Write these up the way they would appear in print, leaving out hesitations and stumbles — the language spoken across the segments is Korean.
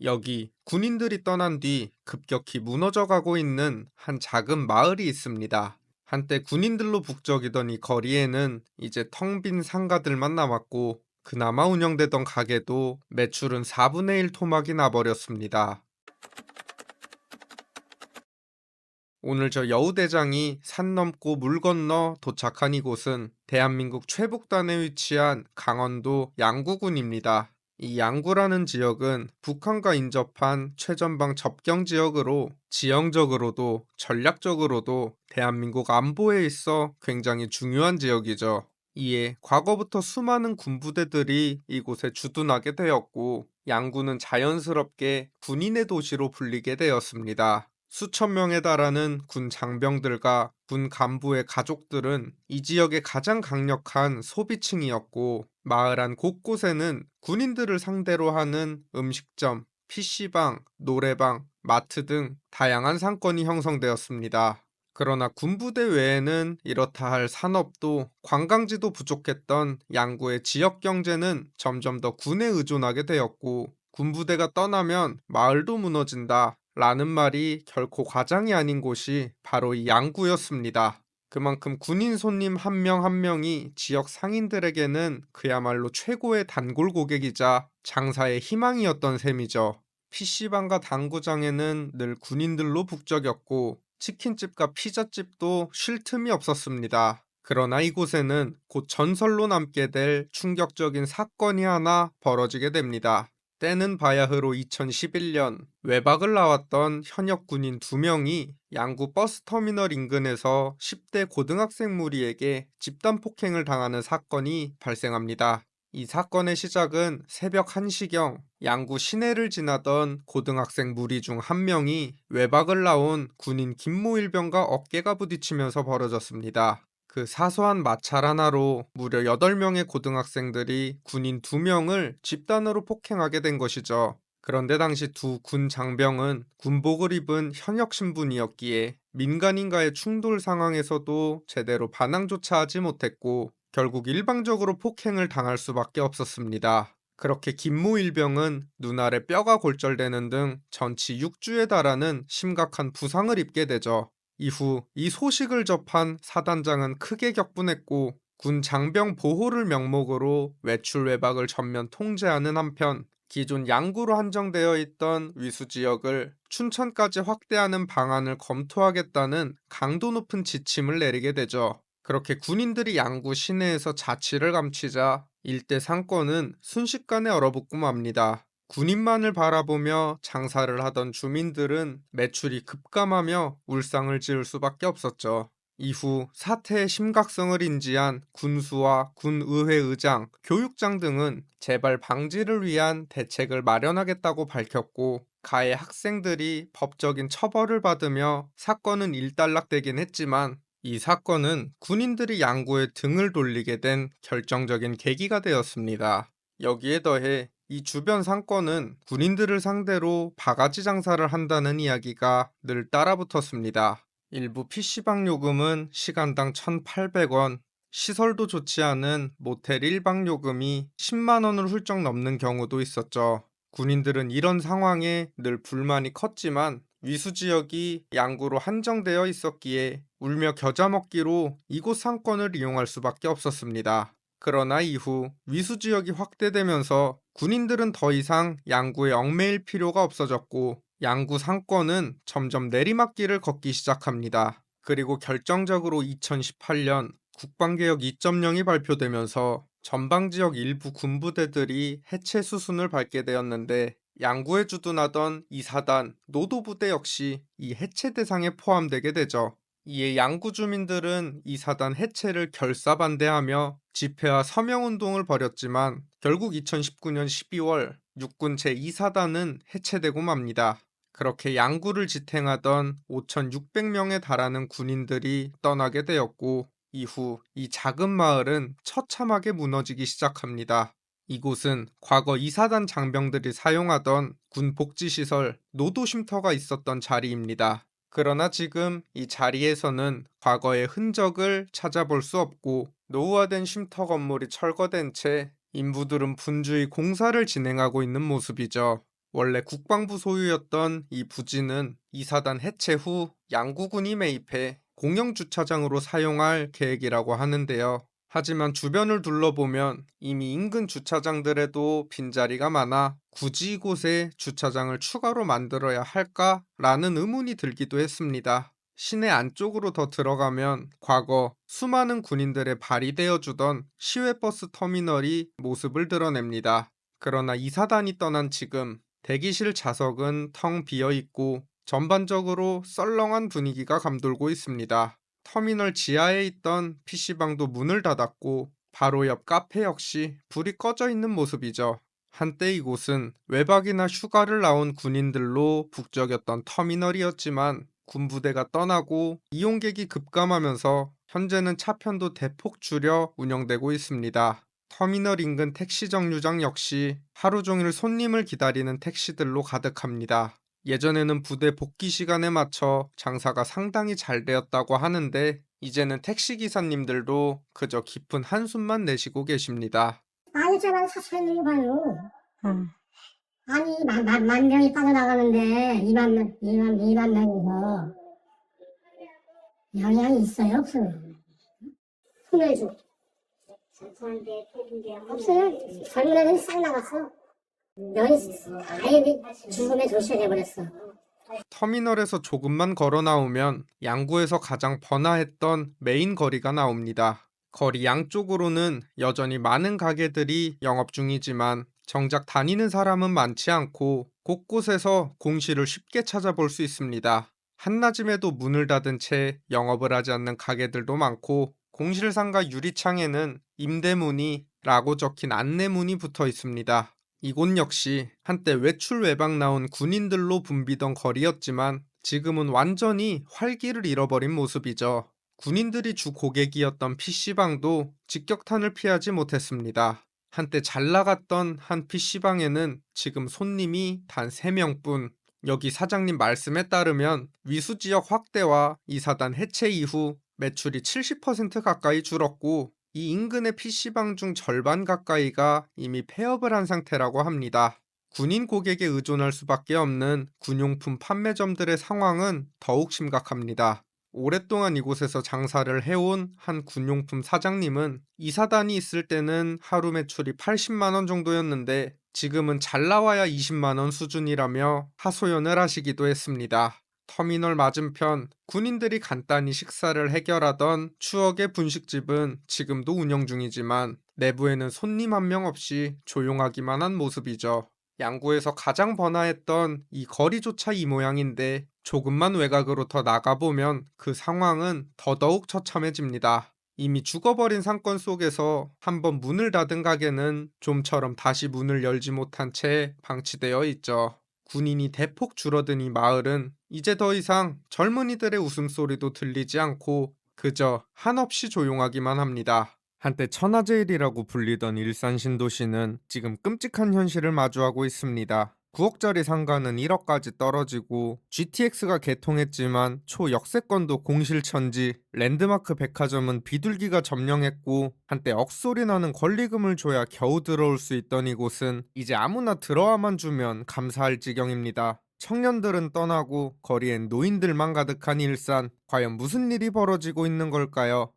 여기 군인들이 떠난 뒤 급격히 무너져 가고 있는 한 작은 마을이 있습니다. 한때 군인들로 북적이던 이 거리에는 이제 텅 빈 상가들만 남았고 그나마 운영되던 가게도 매출은 4분의 1 토막이 나버렸습니다. 오늘 저 여우대장이 산 넘고 물 건너 도착한 이곳은 대한민국 최북단에 위치한 강원도 양구군입니다. 이 양구라는 지역은 북한과 인접한 최전방 접경 지역으로 지형적으로도 전략적으로도 대한민국 안보에 있어 굉장히 중요한 지역이죠. 이에 과거부터 수많은 군부대들이 이곳에 주둔하게 되었고 양구는 자연스럽게 군인의 도시로 불리게 되었습니다. 수천 명에 달하는 군 장병들과 군 간부의 가족들은 이 지역의 가장 강력한 소비층이었고 마을 안 곳곳에는 군인들을 상대로 하는 음식점, PC방, 노래방, 마트 등 다양한 상권이 형성되었습니다. 그러나 군부대 외에는 이렇다 할 산업도 관광지도 부족했던 양구의 지역 경제는 점점 더 군에 의존하게 되었고 군부대가 떠나면 마을도 무너진다 라는 말이 결코 과장이 아닌 곳이 바로 이 양구였습니다. 그만큼 군인 손님 한 명 한 명이 지역 상인들에게는 그야말로 최고의 단골 고객이자 장사의 희망이었던 셈이죠. PC방과 당구장에는 늘 군인들로 북적였고 치킨집과 피자집도 쉴 틈이 없었습니다. 그러나 이곳에는 곧 전설로 남게 될 충격적인 사건이 하나 벌어지게 됩니다. 때는 바야흐로 2011년 외박을 나왔던 현역 군인 2명이 양구 버스터미널 인근에서 10대 고등학생 무리에게 집단 폭행을 당하는 사건이 발생합니다. 이 사건의 시작은 새벽 1시경 양구 시내를 지나던 고등학생 무리 중 한 명이 외박을 나온 군인 김모일병과 어깨가 부딪히면서 벌어졌습니다. 그 사소한 마찰 하나로 무려 8명의 고등학생들이 군인 2명을 집단으로 폭행하게 된 것이죠. 그런데 당시 두 군 장병은 군복을 입은 현역 신분이었기에 민간인과의 충돌 상황에서도 제대로 반항조차 하지 못했고 결국 일방적으로 폭행을 당할 수밖에 없었습니다. 그렇게 김모 일병은 눈알에 뼈가 골절되는 등 전치 6주에 달하는 심각한 부상을 입게 되죠. 이후 이 소식을 접한 사단장은 크게 격분했고 군 장병 보호를 명목으로 외출 외박을 전면 통제하는 한편 기존 양구로 한정되어 있던 위수 지역을 춘천까지 확대하는 방안을 검토하겠다는 강도 높은 지침을 내리게 되죠. 그렇게 군인들이 양구 시내에서 자취를 감추자 일대 상권은 순식간에 얼어붙고 맙니다. 군인만을 바라보며 장사를 하던 주민들은 매출이 급감하며 울상을 지을 수밖에 없었죠. 이후 사태의 심각성을 인지한 군수와 군의회 의장, 교육장 등은 재발 방지를 위한 대책을 마련하겠다고 밝혔고 가해 학생들이 법적인 처벌을 받으며 사건은 일단락되긴 했지만 이 사건은 군인들이 양구에 등을 돌리게 된 결정적인 계기가 되었습니다. 여기에 더해 이 주변 상권은 군인들을 상대로 바가지 장사를 한다는 이야기가 늘 따라붙었습니다. 일부 PC방 요금은 시간당 1,800원, 시설도 좋지 않은 모텔 1박 요금이 10만 원을 훌쩍 넘는 경우도 있었죠. 군인들은 이런 상황에 늘 불만이 컸지만 위수 지역이 양구로 한정되어 있었기에 울며 겨자 먹기로 이곳 상권을 이용할 수밖에 없었습니다. 그러나 이후 위수 지역이 확대되면서 군인들은 더 이상 양구에 얽매일 필요가 없어졌고 양구 상권은 점점 내리막길을 걷기 시작합니다. 그리고 결정적으로 2018년 국방개혁 2.0이 발표되면서 전방지역 일부 군부대들이 해체 수순을 밟게 되었는데 양구에 주둔하던 이사단, 노도부대 역시 이 해체 대상에 포함되게 되죠. 이에 양구 주민들은 이사단 해체를 결사반대하며 집회와 서명운동을 벌였지만 결국 2019년 12월 육군 제2사단은 해체되고 맙니다. 그렇게 양구를 지탱하던 5,600명에 달하는 군인들이 떠나게 되었고 이후 이 작은 마을은 처참하게 무너지기 시작합니다. 이곳은 과거 이사단 장병들이 사용하던 군 복지시설 노도쉼터가 있었던 자리입니다. 그러나 지금 이 자리에서는 과거의 흔적을 찾아볼 수 없고 노후화된 쉼터 건물이 철거된 채 인부들은 분주히 공사를 진행하고 있는 모습이죠. 원래 국방부 소유였던 이 부지는 이사단 해체 후 양구군이 매입해 공영주차장으로 사용할 계획이라고 하는데요. 하지만 주변을 둘러보면 이미 인근 주차장들에도 빈자리가 많아 굳이 이곳에 주차장을 추가로 만들어야 할까라는 의문이 들기도 했습니다. 시내 안쪽으로 더 들어가면 과거 수많은 군인들의 발이 되어주던 시외버스 터미널이 모습을 드러냅니다. 그러나 이사단이 떠난 지금 대기실 좌석은 텅 비어 있고 전반적으로 썰렁한 분위기가 감돌고 있습니다. 터미널 지하에 있던 PC방도 문을 닫았고 바로 옆 카페 역시 불이 꺼져 있는 모습이죠. 한때 이곳은 외박이나 휴가를 나온 군인들로 북적였던 터미널이었지만 군부대가 떠나고 이용객이 급감하면서 현재는 차편도 대폭 줄여 운영되고 있습니다. 터미널 인근 택시 정류장 역시 하루 종일 손님을 기다리는 택시들로 가득합니다. 예전에는 부대 복귀 시간에 맞춰 장사가 상당히 잘 되었다고 하는데 이제는 택시 기사님들도 그저 깊은 한숨만 내쉬고 계십니다. 아니잖아, 사실은 이봐요. 어. 아니, 만 명이 빠져나가는데 2만 명이서 영향이 있어요, 없어요? 소멸주. 없어요. 젊은 애들이 싹 나갔어. 면이 아예 죽음의 도시가 돼버렸어. 터미널에서 조금만 걸어 나오면 양구에서 가장 번화했던 메인 거리가 나옵니다. 거리 양쪽으로는 여전히 많은 가게들이 영업 중이지만 정작 다니는 사람은 많지 않고 곳곳에서 공시를 쉽게 찾아볼 수 있습니다. 한낮임에도 문을 닫은 채 영업을 하지 않는 가게들도 많고 공실상가 유리창에는 임대문의라고 적힌 안내문이 붙어 있습니다. 이곳 역시 한때 외출 외박 나온 군인들로 붐비던 거리였지만 지금은 완전히 활기를 잃어버린 모습이죠. 군인들이 주 고객이었던 PC방도 직격탄을 피하지 못했습니다. 한때 잘 나갔던 한 PC방에는 지금 손님이 단 3명뿐. 여기 사장님 말씀에 따르면 위수지역 확대와 이사단 해체 이후 매출이 70% 가까이 줄었고 이 인근의 PC방 중 절반 가까이가 이미 폐업을 한 상태라고 합니다. 군인 고객에 의존할 수밖에 없는 군용품 판매점들의 상황은 더욱 심각합니다. 오랫동안 이곳에서 장사를 해온 한 군용품 사장님은 이사단이 있을 때는 하루 매출이 80만 원 정도였는데 지금은 잘 나와야 20만 원 수준이라며 하소연을 하시기도 했습니다. 터미널 맞은편 군인들이 간단히 식사를 해결하던 추억의 분식집은 지금도 운영 중이지만 내부에는 손님 한 명 없이 조용하기만 한 모습이죠. 양구에서 가장 번화했던 이 거리조차 이 모양인데 조금만 외곽으로 더 나가보면 그 상황은 더더욱 처참해집니다. 이미 죽어버린 상권 속에서 한번 문을 닫은 가게는 좀처럼 다시 문을 열지 못한 채 방치되어 있죠. 군인이 대폭 줄어든 이 마을은 이제 더 이상 젊은이들의 웃음소리도 들리지 않고 그저 한없이 조용하기만 합니다. 한때 천하제일이라고 불리던 일산 신도시는 지금 끔찍한 현실을 마주하고 있습니다. 9억짜리 상가는 1억까지 떨어지고 GTX가 개통했지만 초역세권도 공실천지, 랜드마크 백화점은 비둘기가 점령했고 한때 억소리 나는 권리금을 줘야 겨우 들어올 수 있던 이곳은 이제 아무나 들어와만 주면 감사할 지경입니다. 청년들은 떠나고 거리엔 노인들만 가득한 일산, 과연 무슨 일이 벌어지고 있는 걸까요?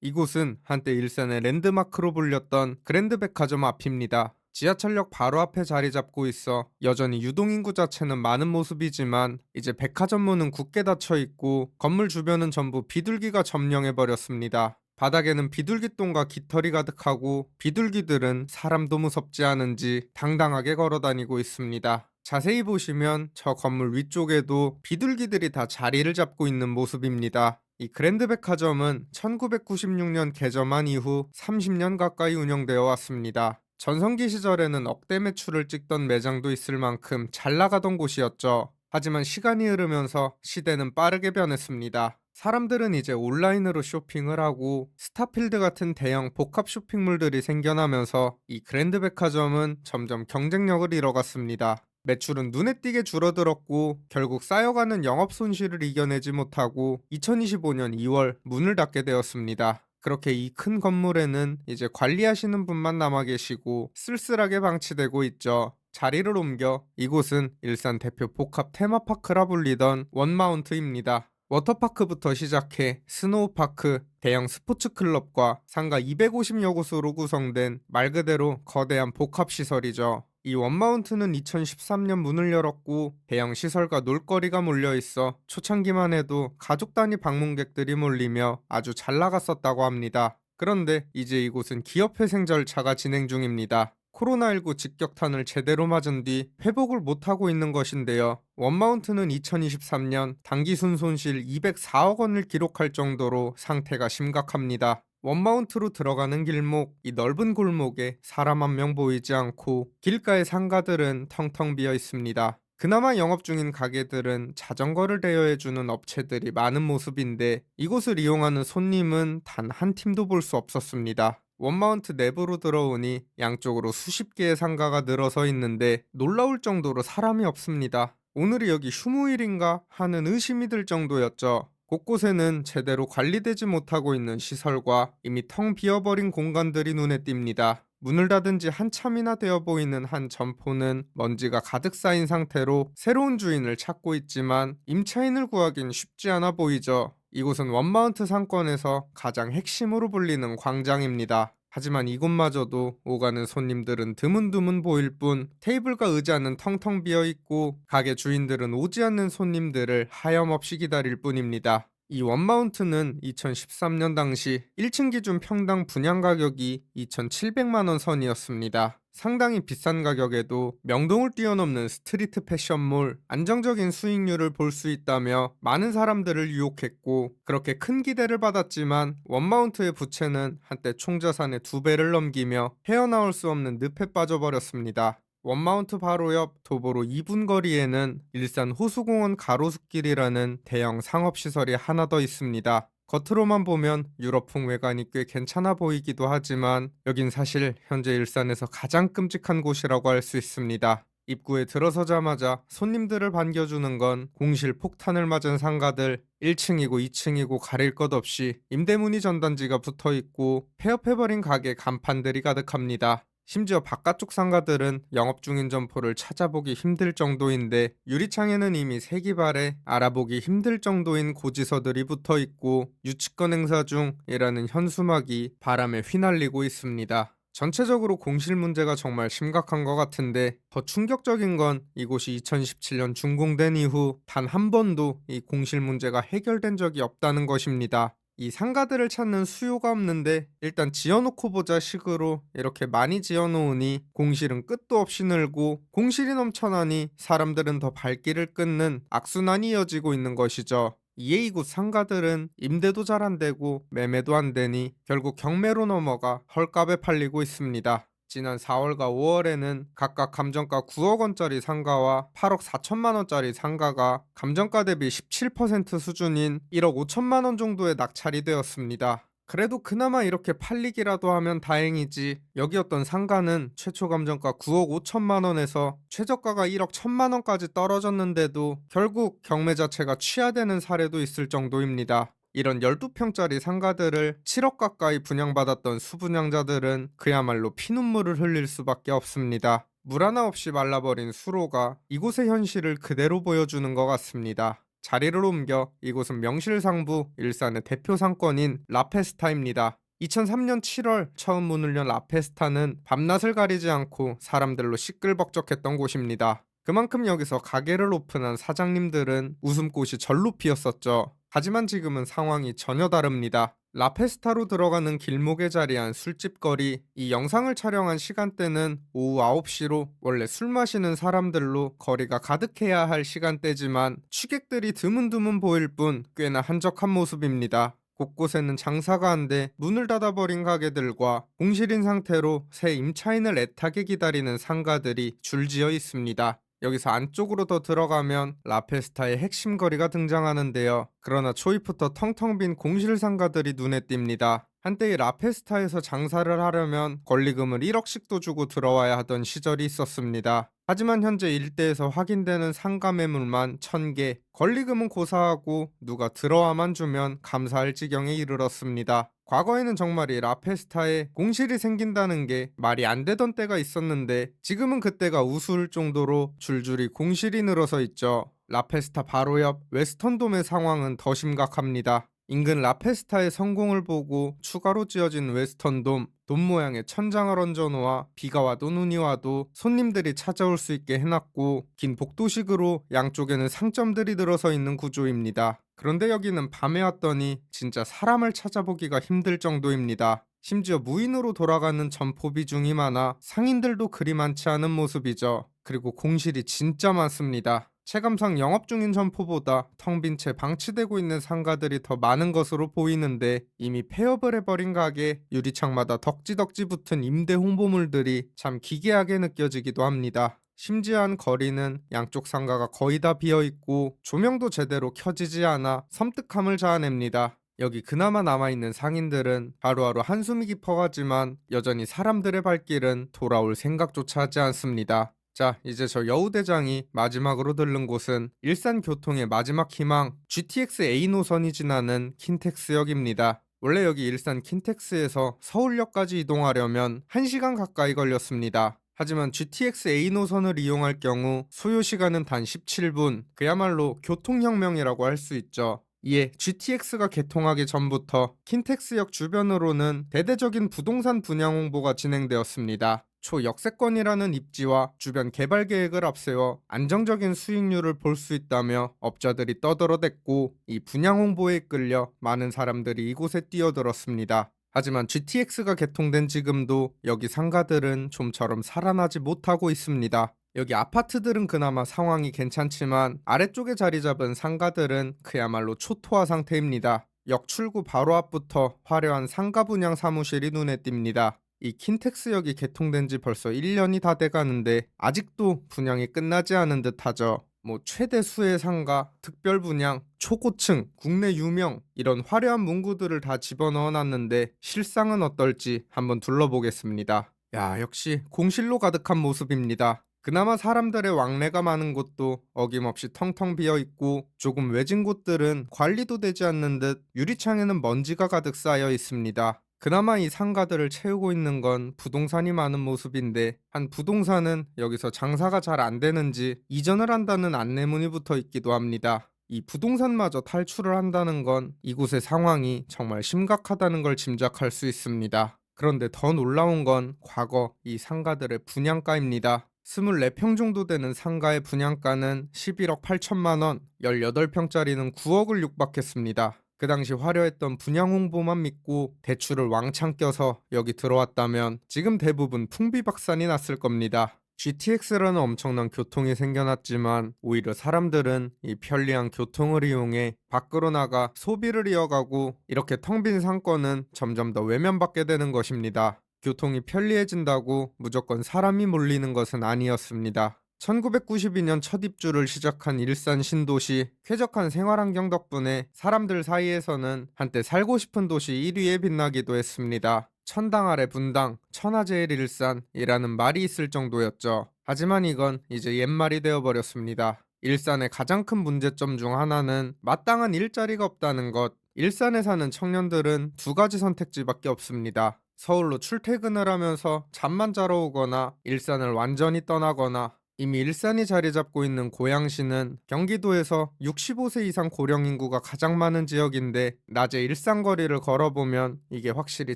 이곳은 한때 일산의 랜드마크로 불렸던 그랜드백화점 앞입니다. 지하철역 바로 앞에 자리 잡고 있어 여전히 유동인구 자체는 많은 모습이지만 이제 백화점 문은 굳게 닫혀 있고 건물 주변은 전부 비둘기가 점령해버렸습니다. 바닥에는 비둘기똥과 깃털이 가득하고 비둘기들은 사람도 무섭지 않은지 당당하게 걸어다니고 있습니다. 자세히 보시면 저 건물 위쪽에도 비둘기들이 다 자리를 잡고 있는 모습입니다. 이 그랜드백화점은 1996년 개점한 이후 30년 가까이 운영되어 왔습니다. 전성기 시절에는 억대 매출을 찍던 매장도 있을 만큼 잘 나가던 곳이었죠. 하지만 시간이 흐르면서 시대는 빠르게 변했습니다. 사람들은 이제 온라인으로 쇼핑을 하고 스타필드 같은 대형 복합 쇼핑몰들이 생겨나면서 이 그랜드백화점은 점점 경쟁력을 잃어갔습니다. 매출은 눈에 띄게 줄어들었고 결국 쌓여가는 영업 손실을 이겨내지 못하고 2025년 2월 문을 닫게 되었습니다. 그렇게 이 큰 건물에는 이제 관리하시는 분만 남아 계시고 쓸쓸하게 방치되고 있죠. 자리를 옮겨 이곳은 일산 대표 복합 테마파크라 불리던 원마운트입니다. 워터파크부터 시작해 스노우파크, 대형 스포츠클럽과 상가 250여 곳으로 구성된 말 그대로 거대한 복합시설이죠. 이 원마운트는 2013년 문을 열었고 대형 시설과 놀거리가 몰려있어 초창기만 해도 가족 단위 방문객들이 몰리며 아주 잘 나갔었다고 합니다. 그런데 이제 이곳은 기업회생 절차가 진행 중입니다. 코로나19 직격탄을 제대로 맞은 뒤 회복을 못하고 있는 것인데요. 원마운트는 2023년 당기순 손실 204억 원을 기록할 정도로 상태가 심각합니다. 원마운트로 들어가는 길목, 이 넓은 골목에 사람 한 명 보이지 않고 길가의 상가들은 텅텅 비어 있습니다. 그나마 영업 중인 가게들은 자전거를 대여해주는 업체들이 많은 모습인데 이곳을 이용하는 손님은 단 한 팀도 볼 수 없었습니다. 원마운트 내부로 들어오니 양쪽으로 수십 개의 상가가 늘어서 있는데 놀라울 정도로 사람이 없습니다. 오늘이 여기 휴무일인가 하는 의심이 들 정도였죠. 곳곳에는 제대로 관리되지 못하고 있는 시설과 이미 텅 비어버린 공간들이 눈에 띕니다. 문을 닫은 지 한참이나 되어 보이는 한 점포는 먼지가 가득 쌓인 상태로 새로운 주인을 찾고 있지만 임차인을 구하긴 쉽지 않아 보이죠. 이곳은 원마운트 상권에서 가장 핵심으로 불리는 광장입니다. 하지만 이곳마저도 오가는 손님들은 드문드문 보일 뿐 테이블과 의자는 텅텅 비어 있고 가게 주인들은 오지 않는 손님들을 하염없이 기다릴 뿐입니다. 이 원마운트는 2013년 당시 1층 기준 평당 분양 가격이 2,700만 원 선이었습니다. 상당히 비싼 가격에도 명동을 뛰어넘는 스트리트 패션몰, 안정적인 수익률을 볼 수 있다며 많은 사람들을 유혹했고 그렇게 큰 기대를 받았지만 원마운트의 부채는 한때 총자산의 2배를 넘기며 헤어나올 수 없는 늪에 빠져버렸습니다. 원마운트 바로 옆 도보로 2분 거리에는 일산 호수공원 가로수길이라는 대형 상업시설이 하나 더 있습니다. 겉으로만 보면 유럽풍 외관이 꽤 괜찮아 보이기도 하지만 여긴 사실 현재 일산에서 가장 끔찍한 곳이라고 할 수 있습니다. 입구에 들어서자마자 손님들을 반겨주는 건 공실 폭탄을 맞은 상가들, 1층이고 2층이고 가릴 것 없이 임대문의 전단지가 붙어있고 폐업해버린 가게 간판들이 가득합니다. 심지어 바깥쪽 상가들은 영업 중인 점포를 찾아보기 힘들 정도인데 유리창에는 이미 세기발에 알아보기 힘들 정도인 고지서들이 붙어 있고 유치권 행사 중이라는 현수막이 바람에 휘날리고 있습니다. 전체적으로 공실 문제가 정말 심각한 것 같은데 더 충격적인 건 이곳이 2017년 준공된 이후 단 한 번도 이 공실 문제가 해결된 적이 없다는 것입니다. 이 상가들을 찾는 수요가 없는데 일단 지어놓고 보자 식으로 이렇게 많이 지어놓으니 공실은 끝도 없이 늘고 공실이 넘쳐나니 사람들은 더 발길을 끊는 악순환이 이어지고 있는 것이죠. 이에 이곳 상가들은 임대도 잘 안되고 매매도 안되니 결국 경매로 넘어가 헐값에 팔리고 있습니다. 지난 4월과 5월에는 각각 감정가 9억 원짜리 상가와 8억 4천만 원짜리 상가가 감정가 대비 17% 수준인 1억 5천만 원 정도의 낙찰이 되었습니다. 그래도 그나마 이렇게 팔리기라도 하면 다행이지 여기였던 상가는 최초 감정가 9억 5천만 원에서 최저가가 1억 1천만 원까지 떨어졌는데도 결국 경매 자체가 취하되는 사례도 있을 정도입니다. 이런 12평짜리 상가들을 7억 가까이 분양받았던 수분양자들은 그야말로 피눈물을 흘릴 수밖에 없습니다. 물 하나 없이 말라버린 수로가 이곳의 현실을 그대로 보여주는 것 같습니다. 자리를 옮겨 이곳은 명실상부 일산의 대표 상권인 라페스타입니다. 2003년 7월 처음 문을 연 라페스타는 밤낮을 가리지 않고 사람들로 시끌벅적했던 곳입니다. 그만큼 여기서 가게를 오픈한 사장님들은 웃음꽃이 절로 피었었죠. 하지만 지금은 상황이 전혀 다릅니다. 라페스타로 들어가는 길목에 자리한 술집거리, 이 영상을 촬영한 시간대는 오후 9시로 원래 술 마시는 사람들로 거리가 가득해야 할 시간대지만 취객들이 드문드문 보일 뿐 꽤나 한적한 모습입니다. 곳곳에는 장사가 안 돼 문을 닫아버린 가게들과 공실인 상태로 새 임차인을 애타게 기다리는 상가들이 줄지어 있습니다. 여기서 안쪽으로 더 들어가면 라페스타의 핵심 거리가 등장하는데요. 그러나 초입부터 텅텅 빈 공실 상가들이 눈에 띕니다. 한때 이 라페스타에서 장사를 하려면 권리금을 1억씩도 주고 들어와야 하던 시절이 있었습니다. 하지만 현재 일대에서 확인되는 상가 매물만 1000개, 권리금은 고사하고 누가 들어와만 주면 감사할 지경에 이르렀습니다. 과거에는 정말 이 라페스타에 공실이 생긴다는 게 말이 안 되던 때가 있었는데 지금은 그때가 우스울 정도로 줄줄이 공실이 늘어서 있죠. 라페스타 바로 옆 웨스턴돔의 상황은 더 심각합니다. 인근 라페스타의 성공을 보고 추가로 지어진 웨스턴돔, 돔 모양의 천장을 얹어놓아 비가 와도 눈이 와도 손님들이 찾아올 수 있게 해놨고 긴 복도식으로 양쪽에는 상점들이 들어서 있는 구조입니다. 그런데 여기는 밤에 왔더니 진짜 사람을 찾아보기가 힘들 정도입니다. 심지어 무인으로 돌아가는 점포 비중이 많아 상인들도 그리 많지 않은 모습이죠. 그리고 공실이 진짜 많습니다. 체감상 영업 중인 점포보다 텅 빈 채 방치되고 있는 상가들이 더 많은 것으로 보이는데 이미 폐업을 해버린 가게, 유리창마다 덕지덕지 붙은 임대 홍보물들이 참 기괴하게 느껴지기도 합니다. 심지어 한 거리는 양쪽 상가가 거의 다 비어있고 조명도 제대로 켜지지 않아 섬뜩함을 자아냅니다. 여기 그나마 남아있는 상인들은 하루하루 한숨이 깊어가지만 여전히 사람들의 발길은 돌아올 생각조차 하지 않습니다. 자, 이제 저 여우대장이 마지막으로 들른 곳은 일산 교통의 마지막 희망 GTX A 노선이 지나는 킨텍스역입니다. 원래 여기 일산 킨텍스에서 서울역까지 이동하려면 1시간 가까이 걸렸습니다. 하지만 GTX A 노선을 이용할 경우 소요 시간은 단 17분, 그야말로 교통혁명이라고 할 수 있죠. 이에 GTX가 개통하기 전부터 킨텍스역 주변으로는 대대적인 부동산 분양 홍보가 진행되었습니다. 초역세권이라는 입지와 주변 개발 계획을 앞세워 안정적인 수익률을 볼 수 있다며 업자들이 떠들어댔고 이 분양 홍보에 이끌려 많은 사람들이 이곳에 뛰어들었습니다. 하지만 GTX가 개통된 지금도 여기 상가들은 좀처럼 살아나지 못하고 있습니다. 여기 아파트들은 그나마 상황이 괜찮지만 아래쪽에 자리 잡은 상가들은 그야말로 초토화 상태입니다. 역 출구 바로 앞부터 화려한 상가 분양 사무실이 눈에 띕니다. 이 킨텍스역이 개통된 지 벌써 1년이 다 돼가는데 아직도 분양이 끝나지 않은 듯하죠. 뭐 최대 수의 상가, 특별 분양, 초고층, 국내 유명 이런 화려한 문구들을 다 집어넣어 놨는데 실상은 어떨지 한번 둘러보겠습니다. 야, 역시 공실로 가득한 모습입니다. 그나마 사람들의 왕래가 많은 곳도 어김없이 텅텅 비어 있고 조금 외진 곳들은 관리도 되지 않는 듯 유리창에는 먼지가 가득 쌓여 있습니다. 그나마 이 상가들을 채우고 있는 건 부동산이 많은 모습인데 한 부동산은 여기서 장사가 잘 안 되는지 이전을 한다는 안내문이 붙어 있기도 합니다. 이 부동산마저 탈출을 한다는 건 이곳의 상황이 정말 심각하다는 걸 짐작할 수 있습니다. 그런데 더 놀라운 건 과거 이 상가들의 분양가입니다. 24평 정도 되는 상가의 분양가는 11억 8천만 원, 18평짜리는 9억을 육박했습니다. 그 당시 화려했던 분양 홍보만 믿고 대출을 왕창 껴서 여기 들어왔다면 지금 대부분 풍비박산이 났을 겁니다. GTX라는 엄청난 교통이 생겨났지만 오히려 사람들은 이 편리한 교통을 이용해 밖으로 나가 소비를 이어가고 이렇게 텅 빈 상권은 점점 더 외면받게 되는 것입니다. 교통이 편리해진다고 무조건 사람이 몰리는 것은 아니었습니다. 1992년 첫 입주를 시작한 일산 신도시, 쾌적한 생활환경 덕분에 사람들 사이에서는 한때 살고 싶은 도시 1위에 빛나기도 했습니다. 천당 아래 분당, 천하제일 일산이라는 말이 있을 정도였죠. 하지만 이건 이제 옛말이 되어버렸습니다. 일산의 가장 큰 문제점 중 하나는 마땅한 일자리가 없다는 것. 일산에 사는 청년들은 두 가지 선택지밖에 없습니다. 서울로 출퇴근을 하면서 잠만 자러 오거나 일산을 완전히 떠나거나. 이미 일산이 자리 잡고 있는 고양시는 경기도에서 65세 이상 고령 인구가 가장 많은 지역인데 낮에 일상거리를 걸어보면 이게 확실히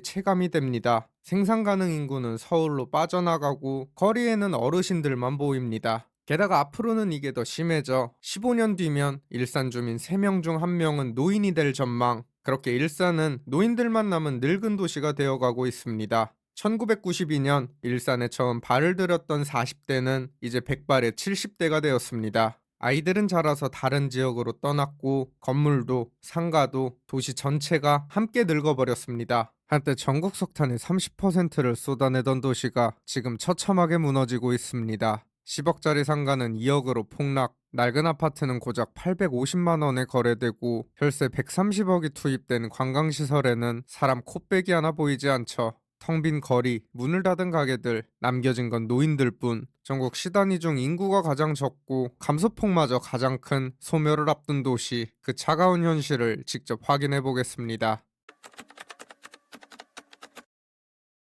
체감이 됩니다. 생산 가능 인구는 서울로 빠져나가고 거리에는 어르신들만 보입니다. 게다가 앞으로는 이게 더 심해져 15년 뒤면 일산 주민 3명 중 1명은 노인이 될 전망. 그렇게 일산은 노인들만 남은 늙은 도시가 되어가고 있습니다. 1992년 일산에 처음 발을 들였던 40대는 이제 백발의 70대가 되었습니다. 아이들은 자라서 다른 지역으로 떠났고 건물도 상가도 도시 전체가 함께 늙어버렸습니다. 한때 전국 석탄의 30%를 쏟아내던 도시가 지금 처참하게 무너지고 있습니다. 10억짜리 상가는 2억으로 폭락, 낡은 아파트는 고작 850만 원에 거래되고 혈세 130억이 투입된 관광시설에는 사람 코빼기 하나 보이지 않죠. 텅 빈 거리, 문을 닫은 가게들, 남겨진 건 노인들뿐. 전국 시단위 중 인구가 가장 적고 감소폭마저 가장 큰 소멸을 앞둔 도시, 그 차가운 현실을 직접 확인해 보겠습니다.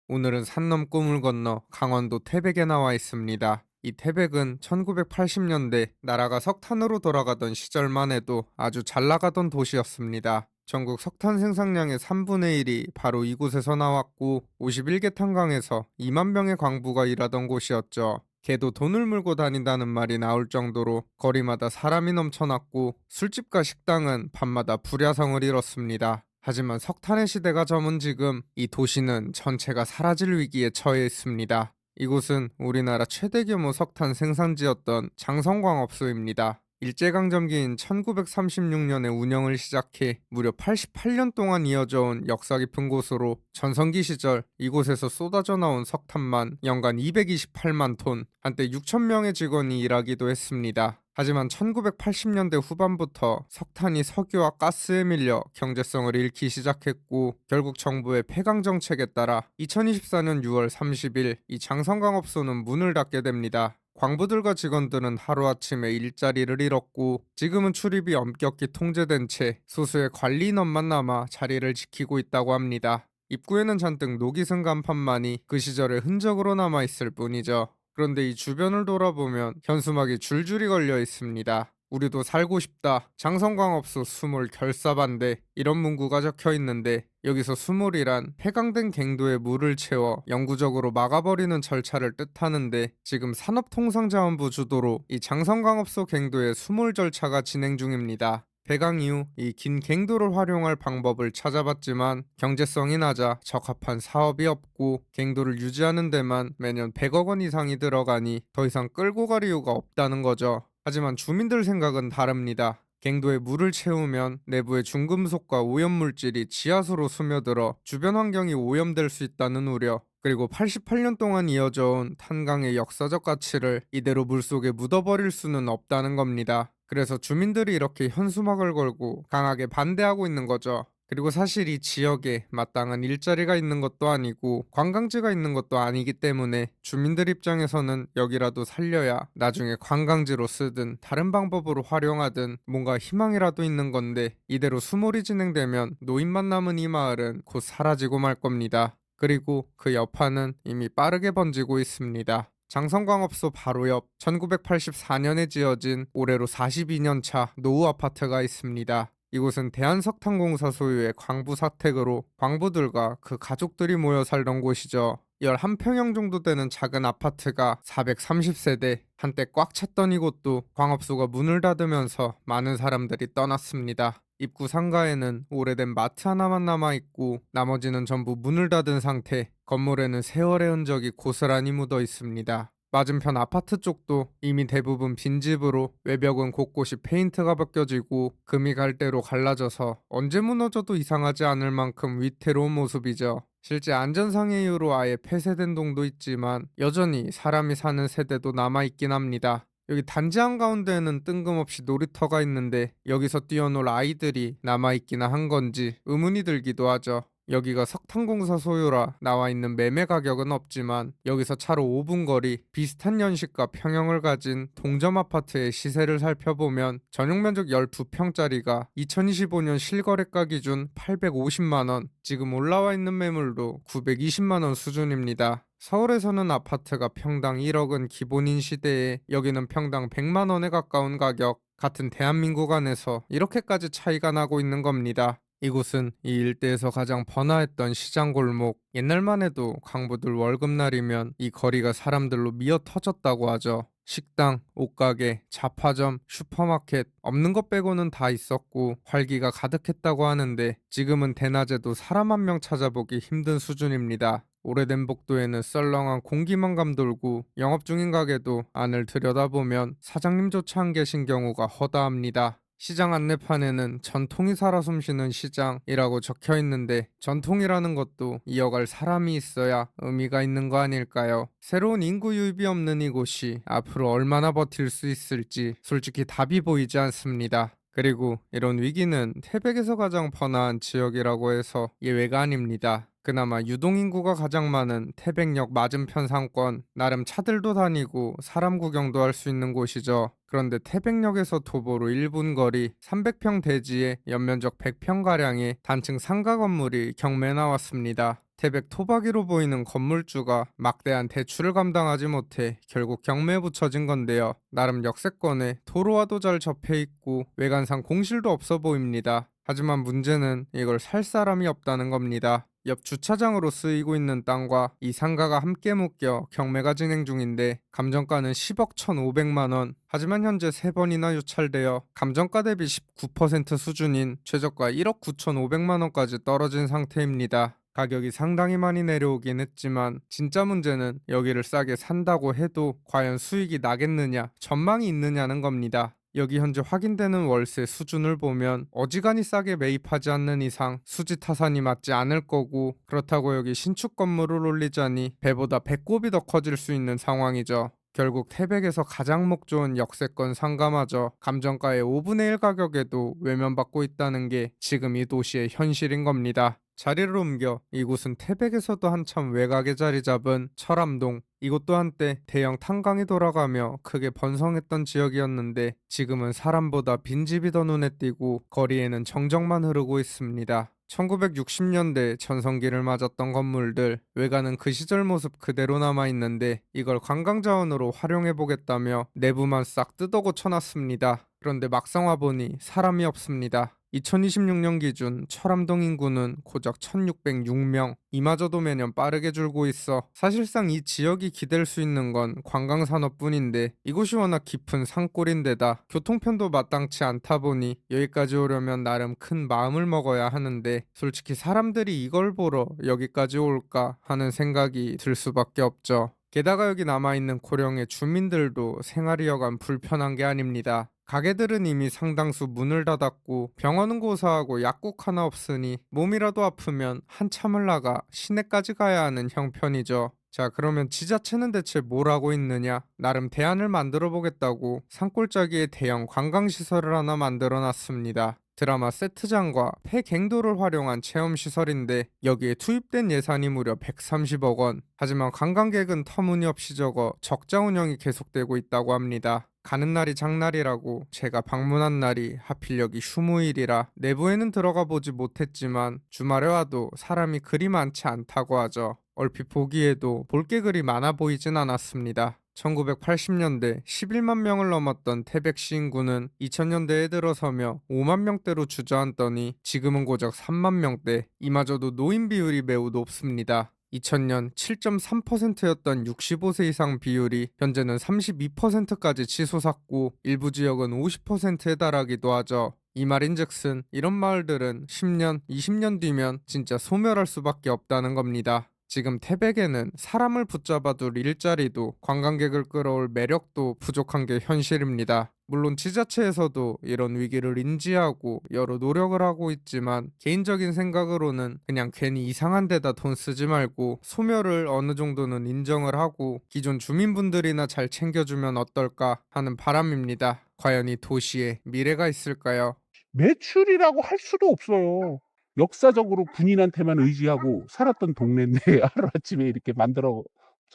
오늘은 산 넘고 물 건너 강원도 태백에 나와 있습니다. 이 태백은 1980년대 나라가 석탄으로 돌아가던 시절만 해도 아주 잘 나가던 도시였습니다. 전국 석탄 생산량의 3분의 1이 바로 이곳에서 나왔고 51개 탄광에서 2만 명의 광부가 일하던 곳이었죠. 개도 돈을 물고 다닌다는 말이 나올 정도로 거리마다 사람이 넘쳐났고 술집과 식당은 밤마다 불야성을 이뤘습니다. 하지만 석탄의 시대가 저문 지금 이 도시는 전체가 사라질 위기에 처해 있습니다. 이곳은 우리나라 최대 규모 석탄 생산지였던 장성광업소입니다. 일제강점기인 1936년에 운영을 시작해 무려 88년 동안 이어져 온 역사 깊은 곳으로 전성기 시절 이곳에서 쏟아져 나온 석탄만 연간 228만 톤, 한때 6천 명의 직원이 일하기도 했습니다. 하지만 1980년대 후반부터 석탄이 석유와 가스에 밀려 경제성을 잃기 시작했고 결국 정부의 폐강 정책에 따라 2024년 6월 30일 이 장성광업소는 문을 닫게 됩니다. 광부들과 직원들은 하루아침에 일자리를 잃었고 지금은 출입이 엄격히 통제된 채 소수의 관리 인원만 남아 자리를 지키고 있다고 합니다. 입구에는 잔뜩 녹이 쓴 간판만이 그 시절의 흔적으로 남아있을 뿐이죠. 그런데 이 주변을 돌아보면 현수막이 줄줄이 걸려 있습니다. 우리도 살고 싶다. 장성광업소 수몰 결사반대. 이런 문구가 적혀 있는데 여기서 수몰이란 폐강된 갱도에 물을 채워 영구적으로 막아버리는 절차를 뜻하는데 지금 산업통상자원부 주도로 이 장성광업소 갱도의 수몰 절차가 진행 중입니다. 폐강 이후 이 긴 갱도를 활용할 방법을 찾아봤지만 경제성이 낮아 적합한 사업이 없고 갱도를 유지하는 데만 매년 100억 원 이상이 들어가니 더 이상 끌고 갈 이유가 없다는 거죠. 하지만 주민들 생각은 다릅니다. 갱도에 물을 채우면 내부의 중금속과 오염물질이 지하수로 스며들어 주변 환경이 오염될 수 있다는 우려, 그리고 88년 동안 이어져 온 탄광의 역사적 가치를 이대로 물속에 묻어버릴 수는 없다는 겁니다. 그래서 주민들이 이렇게 현수막을 걸고 강하게 반대하고 있는 거죠. 그리고 사실 이 지역에 마땅한 일자리가 있는 것도 아니고 관광지가 있는 것도 아니기 때문에 주민들 입장에서는 여기라도 살려야 나중에 관광지로 쓰든 다른 방법으로 활용하든 뭔가 희망이라도 있는 건데 이대로 수몰이 진행되면 노인만 남은 이 마을은 곧 사라지고 말 겁니다. 그리고 그 여파는 이미 빠르게 번지고 있습니다. 장성광업소 바로 옆 1984년에 지어진 올해로 42년 차 노후 아파트가 있습니다. 이곳은 대한석탄공사 소유의 광부 사택으로 광부들과 그 가족들이 모여 살던 곳이죠. 11평형 정도 되는 작은 아파트가 430세대, 한때 꽉 찼던 이곳도 광업소가 문을 닫으면서 많은 사람들이 떠났습니다. 입구 상가에는 오래된 마트 하나만 남아있고 나머지는 전부 문을 닫은 상태, 건물에는 세월의 흔적이 고스란히 묻어 있습니다. 맞은편 아파트 쪽도 이미 대부분 빈집으로 외벽은 곳곳이 페인트가 벗겨지고 금이 갈대로 갈라져서 언제 무너져도 이상하지 않을 만큼 위태로운 모습이죠. 실제 안전상의 이유로 아예 폐쇄된 동도 있지만 여전히 사람이 사는 세대도 남아있긴 합니다. 여기 단지 한가운데에는 뜬금없이 놀이터가 있는데 여기서 뛰어놀 아이들이 남아있기나 한 건지 의문이 들기도 하죠. 여기가 석탄공사 소유라 나와 있는 매매 가격은 없지만 여기서 차로 5분 거리 비슷한 연식과 평형을 가진 동점 아파트의 시세를 살펴보면 전용 면적 12평짜리가 2025년 실거래가 기준 850만원, 지금 올라와 있는 매물도 920만원 수준입니다. 서울에서는 아파트가 평당 1억은 기본인 시대에 여기는 평당 100만원에 가까운 가격, 같은 대한민국 안에서 이렇게까지 차이가 나고 있는 겁니다. 이곳은 이 일대에서 가장 번화했던 시장 골목. 옛날만 해도 광부들 월급날이면 이 거리가 사람들로 미어 터졌다고 하죠. 식당, 옷가게, 잡화점, 슈퍼마켓 없는 것 빼고는 다 있었고 활기가 가득했다고 하는데 지금은 대낮에도 사람 한 명 찾아보기 힘든 수준입니다. 오래된 복도에는 썰렁한 공기만 감돌고 영업 중인 가게도 안을 들여다보면 사장님조차 안 계신 경우가 허다합니다. 시장 안내판에는 전통이 살아 숨쉬는 시장이라고 적혀 있는데 전통이라는 것도 이어갈 사람이 있어야 의미가 있는 거 아닐까요? 새로운 인구 유입이 없는 이곳이 앞으로 얼마나 버틸 수 있을지 솔직히 답이 보이지 않습니다. 그리고 이런 위기는 태백에서 가장 번화한 지역이라고 해서 예외가 아닙니다. 그나마 유동인구가 가장 많은 태백역 맞은편 상권, 나름 차들도 다니고 사람 구경도 할 수 있는 곳이죠. 그런데 태백역에서 도보로 1분 거리 300평 대지에 연면적 100평가량의 단층 상가 건물이 경매에 나왔습니다. 태백 토박이로 보이는 건물주가 막대한 대출을 감당하지 못해 결국 경매에 붙여진 건데요. 나름 역세권에 도로와도 잘 접해 있고 외관상 공실도 없어 보입니다. 하지만 문제는 이걸 살 사람이 없다는 겁니다. 옆 주차장으로 쓰이고 있는 땅과 이 상가가 함께 묶여 경매가 진행 중인데 감정가는 10억 1,500만 원. 하지만 현재 3번이나 유찰되어 감정가 대비 19% 수준인 최저가 1억 9,500만 원까지 떨어진 상태입니다. 가격이 상당히 많이 내려오긴 했지만 진짜 문제는 여기를 싸게 산다고 해도 과연 수익이 나겠느냐, 전망이 있느냐는 겁니다. 여기 현재 확인되는 월세 수준을 보면 어지간히 싸게 매입하지 않는 이상 수지 타산이 맞지 않을 거고, 그렇다고 여기 신축 건물을 올리자니 배보다 배꼽이 더 커질 수 있는 상황이죠. 결국 태백에서 가장 목 좋은 역세권 상가마저 감정가의 5분의 1 가격에도 외면받고 있다는 게 지금 이 도시의 현실인 겁니다. 자리를 옮겨 이곳은 태백에서도 한참 외곽에 자리 잡은 철암동. 이곳도 한때 대형 탄광이 돌아가며 크게 번성했던 지역이었는데 지금은 사람보다 빈집이 더 눈에 띄고 거리에는 정적만 흐르고 있습니다. 1960년대 전성기를 맞았던 건물들, 외관은 그 시절 모습 그대로 남아있는데 이걸 관광자원으로 활용해보겠다며 내부만 싹 뜯어 고쳐놨습니다. 그런데 막상 와보니 사람이 없습니다. 2026년 기준 철암동 인구는 고작 1606명, 이마저도 매년 빠르게 줄고 있어 사실상 이 지역이 기댈 수 있는 건 관광산업뿐인데 이곳이 워낙 깊은 산골인데다 교통편도 마땅치 않다 보니 여기까지 오려면 나름 큰 마음을 먹어야 하는데 솔직히 사람들이 이걸 보러 여기까지 올까 하는 생각이 들 수밖에 없죠. 게다가 여기 남아있는 고령의 주민들도 생활이 여간 불편한 게 아닙니다. 가게들은 이미 상당수 문을 닫았고 병원은 고사하고 약국 하나 없으니 몸이라도 아프면 한참을 나가 시내까지 가야 하는 형편이죠. 자, 그러면 지자체는 대체 뭘 하고 있느냐? 나름 대안을 만들어 보겠다고 산골짜기에 대형 관광시설을 하나 만들어 놨습니다. 드라마 세트장과 폐갱도를 활용한 체험시설인데 여기에 투입된 예산이 무려 130억 원. 하지만 관광객은 터무니없이 적어 적자 운영이 계속되고 있다고 합니다. 가는 날이 장날이라고 제가 방문한 날이 하필 여기 휴무일이라 내부에는 들어가 보지 못했지만 주말에 와도 사람이 그리 많지 않다고 하죠. 얼핏 보기에도 볼 게 그리 많아 보이진 않았습니다. 1980년대 11만 명을 넘었던 태백시 인구는 2000년대에 들어서며 5만 명대로 주저앉더니 지금은 고작 3만 명대, 이마저도 노인 비율이 매우 높습니다. 2000년 7.3%였던 65세 이상 비율이 현재는 32%까지 치솟았고 일부 지역은 50%에 달하기도 하죠. 이 말인즉슨 이런 마을들은 10년, 20년 뒤면 진짜 소멸할 수밖에 없다는 겁니다. 지금 태백에는 사람을 붙잡아둘 일자리도 관광객을 끌어올 매력도 부족한 게 현실입니다. 물론 지자체에서도 이런 위기를 인지하고 여러 노력을 하고 있지만 개인적인 생각으로는 그냥 괜히 이상한 데다 돈 쓰지 말고 소멸을 어느 정도는 인정을 하고 기존 주민분들이나 잘 챙겨주면 어떨까 하는 바람입니다. 과연 이 도시에 미래가 있을까요? 매출이라고 할 수도 없어요. 역사적으로 군인한테만 의지하고 살았던 동네인데 하루아침에 이렇게 만들어져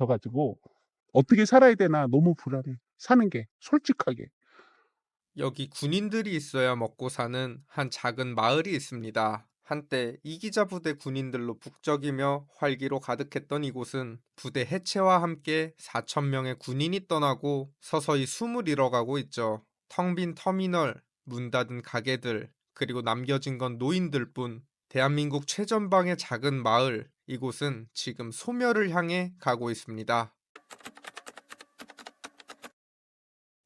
가지고 어떻게 살아야 되나 너무 불안해. 사는 게 솔직하게. 여기 군인들이 있어야 먹고 사는 한 작은 마을이 있습니다. 한때 이기자 부대 군인들로 북적이며 활기로 가득했던 이곳은 부대 해체와 함께 4천 명의 군인이 떠나고 서서히 숨을 잃어가고 있죠. 텅 빈 터미널, 문 닫은 가게들, 그리고 남겨진 건 노인들뿐. 대한민국 최전방의 작은 마을, 이곳은 지금 소멸을 향해 가고 있습니다.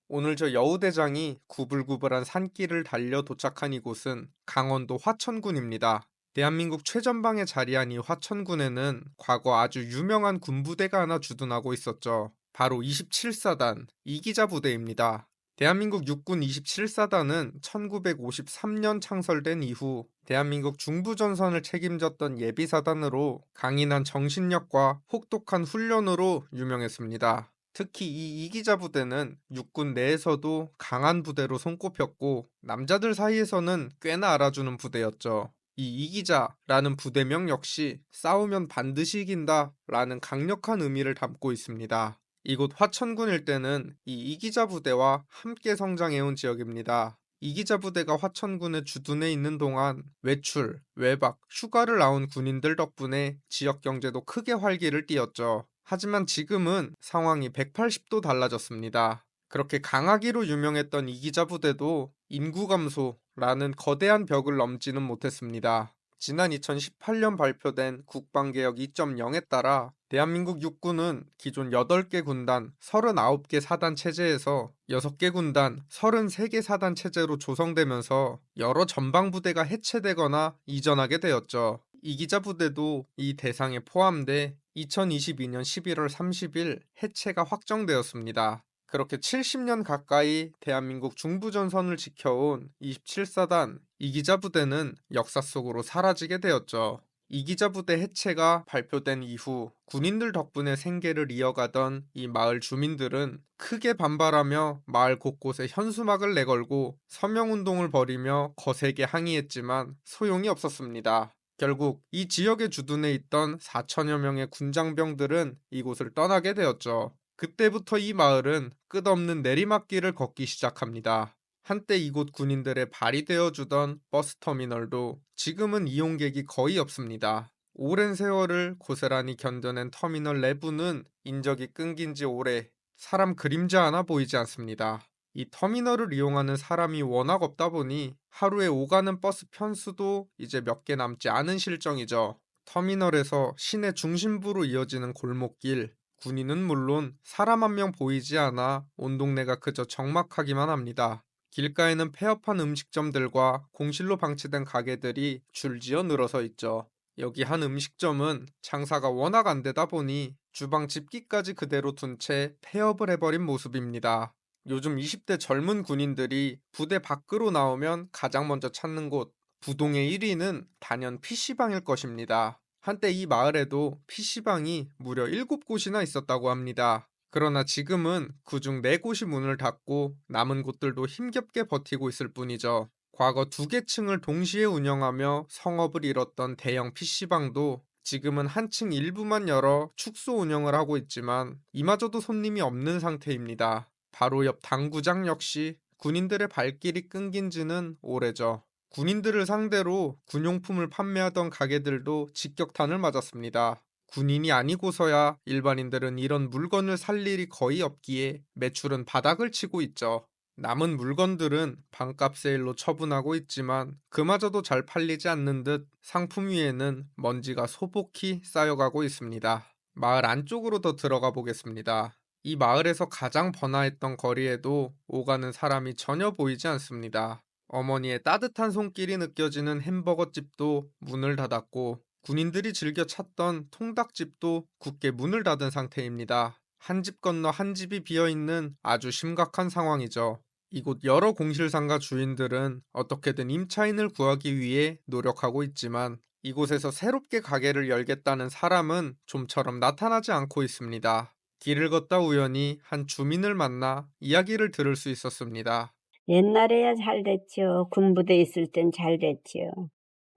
오늘 저 여우대장이 구불구불한 산길을 달려 도착한 이곳은 강원도 화천군입니다. 대한민국 최전방에 자리한 이 화천군에는 과거 아주 유명한 군부대가 하나 주둔하고 있었죠. 바로 27사단 이기자 부대입니다. 대한민국 육군 27사단은 1953년 창설된 이후 대한민국 중부전선을 책임졌던 예비사단으로 강인한 정신력과 혹독한 훈련으로 유명했습니다. 특히 이 이기자 부대는 육군 내에서도 강한 부대로 손꼽혔고 남자들 사이에서는 꽤나 알아주는 부대였죠. 이 이기자라는 부대명 역시 싸우면 반드시 이긴다 라는 강력한 의미를 담고 있습니다. 이곳 화천군 일대는 이 이기자 부대와 함께 성장해온 지역입니다. 이기자 부대가 화천군에 주둔해 있는 동안 외출, 외박, 휴가를 나온 군인들 덕분에 지역 경제도 크게 활기를 띠었죠. 하지만 지금은 상황이 180도 달라졌습니다. 그렇게 강하기로 유명했던 이기자 부대도 인구 감소라는 거대한 벽을 넘지는 못했습니다. 지난 2018년 발표된 국방개혁 2.0에 따라 대한민국 육군은 기존 8개 군단 39개 사단 체제에서 6개 군단 33개 사단 체제로 조성되면서 여러 전방부대가 해체되거나 이전하게 되었죠. 이기자 부대도 이 대상에 포함돼 2022년 11월 30일 해체가 확정되었습니다. 그렇게 70년 가까이 대한민국 중부전선을 지켜온 27사단 이기자 부대는 역사 속으로 사라지게 되었죠. 이기자 부대 해체가 발표된 이후 군인들 덕분에 생계를 이어가던 이 마을 주민들은 크게 반발하며 마을 곳곳에 현수막을 내걸고 서명운동을 벌이며 거세게 항의했지만 소용이 없었습니다. 결국 이 지역에 주둔해 있던 4천여 명의 군장병들은 이곳을 떠나게 되었죠. 그때부터 이 마을은 끝없는 내리막길을 걷기 시작합니다. 한때 이곳 군인들의 발이 되어주던 버스터미널도 지금은 이용객이 거의 없습니다. 오랜 세월을 고스란히 견뎌낸 터미널 내부는 인적이 끊긴 지 오래, 사람 그림자 하나 보이지 않습니다. 이 터미널을 이용하는 사람이 워낙 없다 보니 하루에 오가는 버스 편수도 이제 몇 개 남지 않은 실정이죠. 터미널에서 시내 중심부로 이어지는 골목길, 군인은 물론 사람 한 명 보이지 않아 온 동네가 그저 적막하기만 합니다. 길가에는 폐업한 음식점들과 공실로 방치된 가게들이 줄지어 늘어서 있죠. 여기 한 음식점은 장사가 워낙 안 되다 보니 주방 집기까지 그대로 둔 채 폐업을 해버린 모습입니다. 요즘 20대 젊은 군인들이 부대 밖으로 나오면 가장 먼저 찾는 곳, 부동의 1위는 단연 PC방일 것입니다. 한때 이 마을에도 PC방이 무려 7곳이나 있었다고 합니다. 그러나 지금은 그중 4곳이 문을 닫고 남은 곳들도 힘겹게 버티고 있을 뿐이죠. 과거 2개 층을 동시에 운영하며 성업을 이뤘던 대형 PC방도 지금은 한 층 일부만 열어 축소 운영을 하고 있지만 이마저도 손님이 없는 상태입니다. 바로 옆 당구장 역시 군인들의 발길이 끊긴 지는 오래죠. 군인들을 상대로 군용품을 판매하던 가게들도 직격탄을 맞았습니다. 군인이 아니고서야 일반인들은 이런 물건을 살 일이 거의 없기에 매출은 바닥을 치고 있죠. 남은 물건들은 반값 세일로 처분하고 있지만 그마저도 잘 팔리지 않는 듯 상품 위에는 먼지가 소복히 쌓여가고 있습니다. 마을 안쪽으로 더 들어가 보겠습니다. 이 마을에서 가장 번화했던 거리에도 오가는 사람이 전혀 보이지 않습니다. 어머니의 따뜻한 손길이 느껴지는 햄버거집도 문을 닫았고 군인들이 즐겨 찾던 통닭집도 굳게 문을 닫은 상태입니다. 한 집 건너 한 집이 비어있는 아주 심각한 상황이죠. 이곳 여러 공실상가 주인들은 어떻게든 임차인을 구하기 위해 노력하고 있지만 이곳에서 새롭게 가게를 열겠다는 사람은 좀처럼 나타나지 않고 있습니다. 길을 걷다 우연히 한 주민을 만나 이야기를 들을 수 있었습니다. 옛날에야 잘 됐죠. 군부대 있을 땐 잘 됐지요.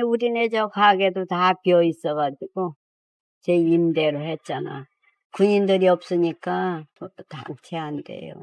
우리네 저 가게도 다 비어 있어가지고 제 임대로 했잖아. 군인들이 없으니까 당체 안 돼요.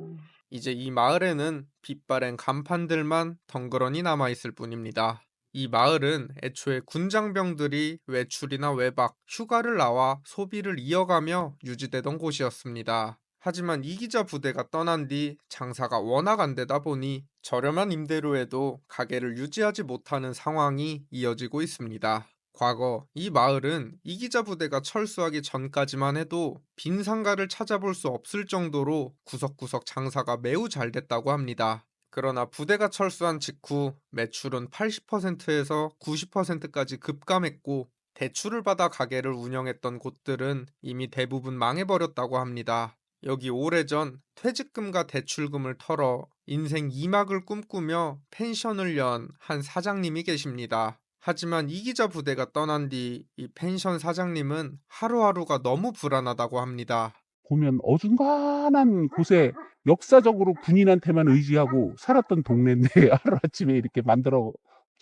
이제 이 마을에는 빛바랜 간판들만 덩그러니 남아있을 뿐입니다. 이 마을은 애초에 군장병들이 외출이나 외박, 휴가를 나와 소비를 이어가며 유지되던 곳이었습니다. 하지만 이기자 부대가 떠난 뒤 장사가 워낙 안 되다 보니 저렴한 임대료에도 가게를 유지하지 못하는 상황이 이어지고 있습니다. 과거 이 마을은 이기자 부대가 철수하기 전까지만 해도 빈 상가를 찾아볼 수 없을 정도로 구석구석 장사가 매우 잘 됐다고 합니다. 그러나 부대가 철수한 직후 매출은 80%에서 90%까지 급감했고 대출을 받아 가게를 운영했던 곳들은 이미 대부분 망해버렸다고 합니다. 여기 오래전 퇴직금과 대출금을 털어 인생 2막을 꿈꾸며 펜션을 연 한 사장님이 계십니다. 하지만 이기자 부대가 떠난 뒤 이 펜션 사장님은 하루하루가 너무 불안하다고 합니다. 보면 어중간한 곳에 역사적으로 군인한테만 의지하고 살았던 동네인데 하루아침에 이렇게 만들어져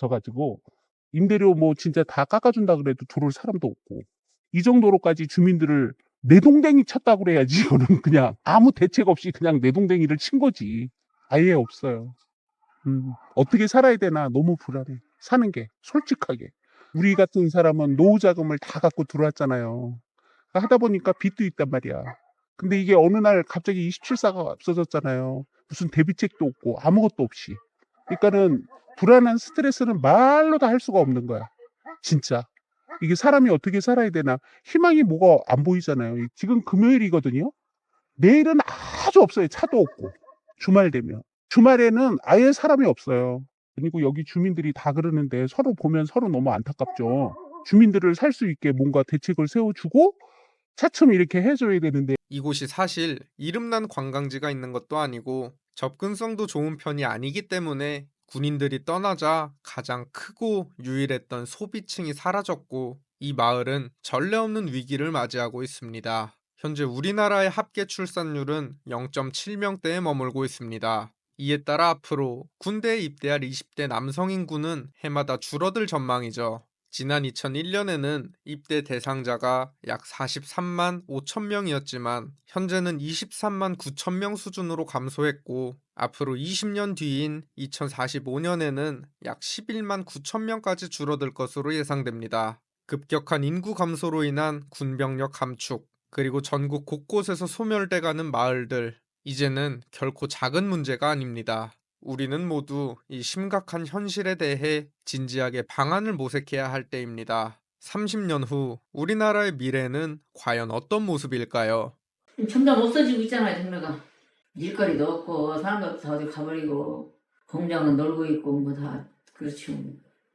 가지고 임대료 뭐 진짜 다 깎아준다 그래도 들어올 사람도 없고 이 정도로까지 주민들을 내동댕이 쳤다고 그래야지. 이거는 그냥 아무 대책 없이 그냥 내동댕이를 친 거지. 아예 없어요. 어떻게 살아야 되나 너무 불안해. 사는 게 솔직하게. 우리 같은 사람은 노후 자금을 다 갖고 들어왔잖아요. 하다 보니까 빚도 있단 말이야. 근데 이게 어느 날 갑자기 27사가 없어졌잖아요. 무슨 대비책도 없고 아무것도 없이. 그러니까는 불안한 스트레스는 말로 다 할 수가 없는 거야. 진짜. 이게 사람이 어떻게 살아야 되나 희망이 뭐가 안 보이잖아요. 지금 금요일이거든요. 내일은 아주 없어요. 차도 없고. 주말 되면. 주말에는 아예 사람이 없어요. 그리고 여기 주민들이 다 그러는데 서로 보면 서로 너무 안타깝죠. 주민들을 살 수 있게 뭔가 대책을 세워주고 차츰 이렇게 해줘야 되는데 이곳이 사실 이름난 관광지가 있는 것도 아니고 접근성도 좋은 편이 아니기 때문에 군인들이 떠나자 가장 크고 유일했던 소비층이 사라졌고 이 마을은 전례 없는 위기를 맞이하고 있습니다. 현재 우리나라의 합계 출산율은 0.7명대에 머물고 있습니다. 이에 따라 앞으로 군대에 입대할 20대 남성 인구는 해마다 줄어들 전망이죠. 지난 2001년에는 입대 대상자가 약 43만 5천 명이었지만 현재는 23만 9천 명 수준으로 감소했고 앞으로 20년 뒤인 2045년에는 약 11만 9천 명까지 줄어들 것으로 예상됩니다. 급격한 인구 감소로 인한 군병력 감축, 그리고 전국 곳곳에서 소멸돼가는 마을들, 이제는 결코 작은 문제가 아닙니다. 우리는 모두 이 심각한 현실에 대해 진지하게 방안을 모색해야 할 때입니다. 30년 후 우리나라의 미래는 과연 어떤 모습일까요? 점점 없어지고 있잖아요, 동네가. 일거리도 없고 사람도 다 어디 가버리고 공장은 놀고 있고 뭐 다 그렇죠.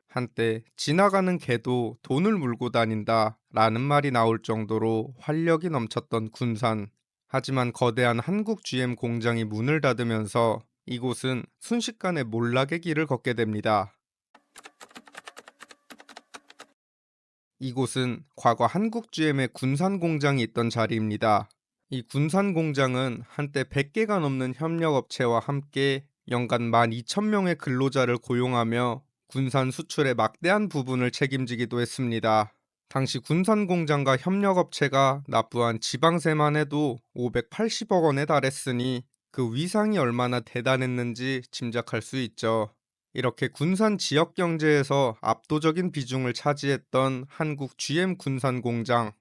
한때 지나가는 개도 돈을 물고 다닌다 라는 말이 나올 정도로 활력이 넘쳤던 군산. 하지만 거대한 한국 GM 공장이 문을 닫으면서 이곳은 순식간에 몰락의 길을 걷게 됩니다. 이곳은 과거 한국 GM의 군산 공장이 있던 자리입니다. 이 군산 공장은 한때 100개가 넘는 협력업체와 함께 연간 12,000명의 근로자를 고용하며 군산 수출의 막대한 부분을 책임지기도 했습니다. 당시 군산 공장과 협력업체가 납부한 지방세만 해도 580억 원에 달했으니 그 위상이 얼마나 대단했는지 짐작할 수 있죠. 이렇게 군산 지역 경제에서 압도적인 비중을 차지했던 한국 GM 군산 공장.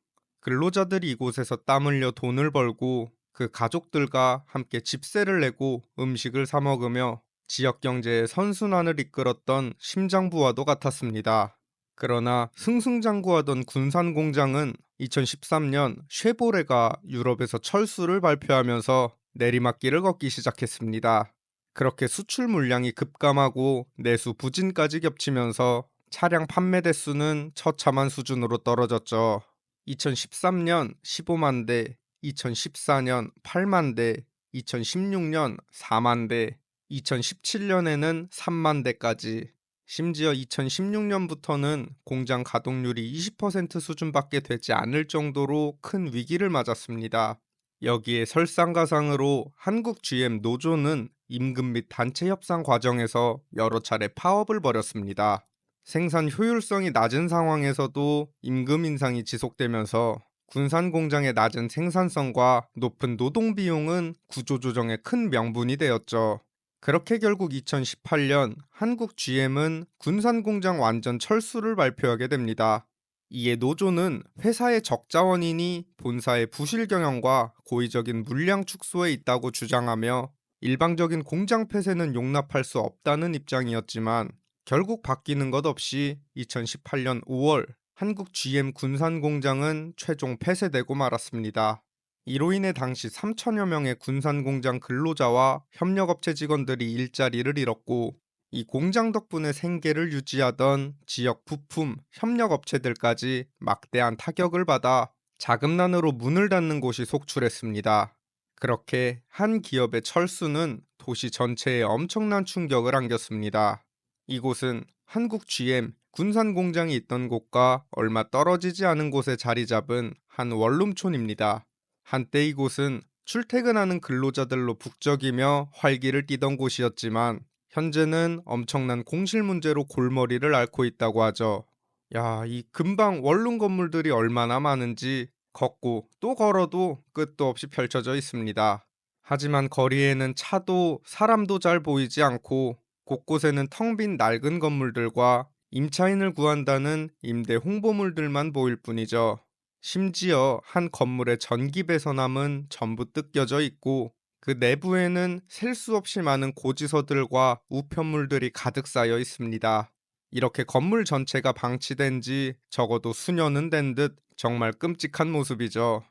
근로자들이 이곳에서 땀 흘려 돈을 벌고 그 가족들과 함께 집세를 내고 음식을 사 먹으며 지역 경제의 선순환을 이끌었던 심장부와도 같았습니다. 그러나 승승장구하던 군산 공장은 2013년 쉐보레가 유럽에서 철수를 발표하면서 내리막길을 걷기 시작했습니다. 그렇게 수출 물량이 급감하고 내수 부진까지 겹치면서 차량 판매 대수는 처참한 수준으로 떨어졌죠. 2013년 15만 대, 2014년 8만 대, 2016년 4만 대, 2017년에는 3만 대까지. 심지어 2016년부터는 공장 가동률이 20% 수준밖에 되지 않을 정도로 큰 위기를 맞았습니다. 여기에 설상가상으로 한국 GM 노조는 임금 및 단체 협상 과정에서 여러 차례 파업을 벌였습니다. 생산 효율성이 낮은 상황에서도 임금 인상이 지속되면서 군산 공장의 낮은 생산성과 높은 노동 비용은 구조조정의 큰 명분이 되었죠. 그렇게 결국 2018년 한국 GM은 군산 공장 완전 철수를 발표하게 됩니다. 이에 노조는 회사의 적자 원인이 본사의 부실 경영과 고의적인 물량 축소에 있다고 주장하며 일방적인 공장 폐쇄는 용납할 수 없다는 입장이었지만 결국 바뀌는 것 없이 2018년 5월 한국 GM 군산 공장은 최종 폐쇄되고 말았습니다. 이로 인해 당시 3천여 명의 군산 공장 근로자와 협력업체 직원들이 일자리를 잃었고 이 공장 덕분에 생계를 유지하던 지역 부품, 협력업체들까지 막대한 타격을 받아 자금난으로 문을 닫는 곳이 속출했습니다. 그렇게 한 기업의 철수는 도시 전체에 엄청난 충격을 안겼습니다. 이곳은 한국 GM 군산 공장이 있던 곳과 얼마 떨어지지 않은 곳에 자리 잡은 한 원룸촌입니다. 한때 이곳은 출퇴근하는 근로자들로 북적이며 활기를 띠던 곳이었지만 현재는 엄청난 공실 문제로 골머리를 앓고 있다고 하죠. 야, 이 근방 원룸 건물들이 얼마나 많은지 걷고 또 걸어도 끝도 없이 펼쳐져 있습니다. 하지만 거리에는 차도 사람도 잘 보이지 않고 곳곳에는 텅 빈 낡은 건물들과 임차인을 구한다는 임대 홍보물들만 보일 뿐이죠. 심지어 한 건물의 전기 배선함은 전부 뜯겨져 있고 그 내부에는 셀 수 없이 많은 고지서들과 우편물들이 가득 쌓여 있습니다. 이렇게 건물 전체가 방치된 지 적어도 수년은 된 듯 정말 끔찍한 모습이죠.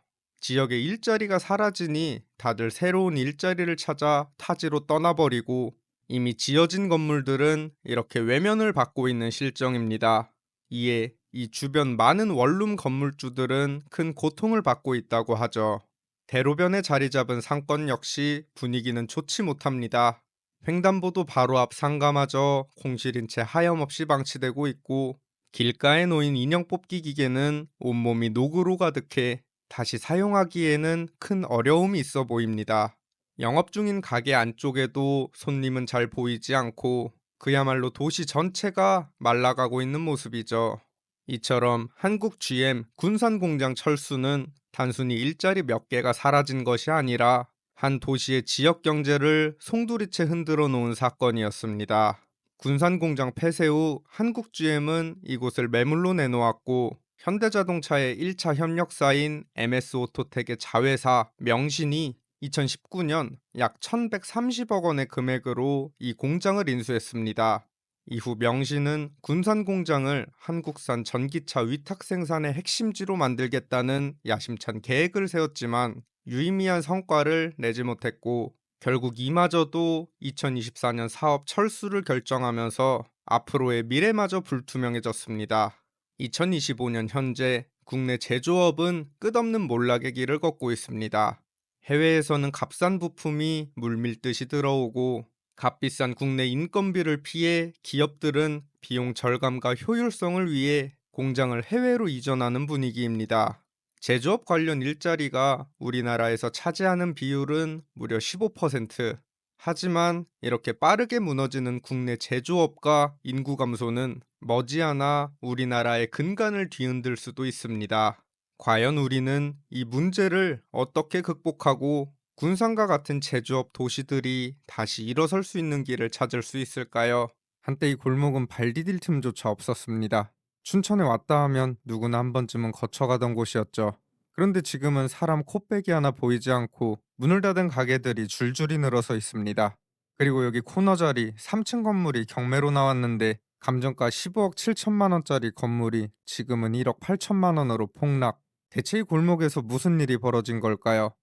지역의 일자리가 사라지니 다들 새로운 일자리를 찾아 타지로 떠나버리고 이미 지어진 건물들은 이렇게 외면을 받고 있는 실정입니다. 이에 이 주변 많은 원룸 건물주들은 큰 고통을 받고 있다고 하죠. 대로변에 자리 잡은 상권 역시 분위기는 좋지 못합니다. 횡단보도 바로 앞 상가마저 공실인 채 하염없이 방치되고 있고 길가에 놓인 인형 뽑기 기계는 온몸이 녹으로 가득해 다시 사용하기에는 큰 어려움이 있어 보입니다. 영업 중인 가게 안쪽에도 손님은 잘 보이지 않고 그야말로 도시 전체가 말라가고 있는 모습이죠. 이처럼 한국 GM 군산공장 철수는 단순히 일자리 몇 개가 사라진 것이 아니라 한 도시의 지역 경제를 송두리째 흔들어 놓은 사건이었습니다. 군산공장 폐쇄 후 한국 GM은 이곳을 매물로 내놓았고 현대자동차의 1차 협력사인 MS오토텍의 자회사 명신이 2019년 약 1130억 원의 금액으로 이 공장을 인수했습니다. 이후 명신은 군산 공장을 한국산 전기차 위탁 생산의 핵심지로 만들겠다는 야심찬 계획을 세웠지만 유의미한 성과를 내지 못했고 결국 이마저도 2024년 사업 철수를 결정하면서 앞으로의 미래마저 불투명해졌습니다. 2025년 현재 국내 제조업은 끝없는 몰락의 길을 걷고 있습니다. 해외에서는 값싼 부품이 물밀듯이 들어오고 값비싼 국내 인건비를 피해 기업들은 비용 절감과 효율성을 위해 공장을 해외로 이전하는 분위기입니다. 제조업 관련 일자리가 우리나라에서 차지하는 비율은 무려 15%. 하지만 이렇게 빠르게 무너지는 국내 제조업과 인구 감소는 머지않아 우리나라의 근간을 뒤흔들 수도 있습니다. 과연 우리는 이 문제를 어떻게 극복하고 군산과 같은 제조업 도시들이 다시 일어설 수 있는 길을 찾을 수 있을까요? 한때 이 골목은 발 디딜 틈조차 없었습니다. 춘천에 왔다 하면 누구나 한 번쯤은 거쳐가던 곳이었죠. 그런데 지금은 사람 코빼기 하나 보이지 않고 문을 닫은 가게들이 줄줄이 늘어서 있습니다. 그리고 여기 코너 자리 3층 건물이 경매로 나왔는데 감정가 15억 7천만 원짜리 건물이 지금은 1억 8천만 원으로 폭락. 대체 이 골목에서 무슨 일이 벌어진 걸까요?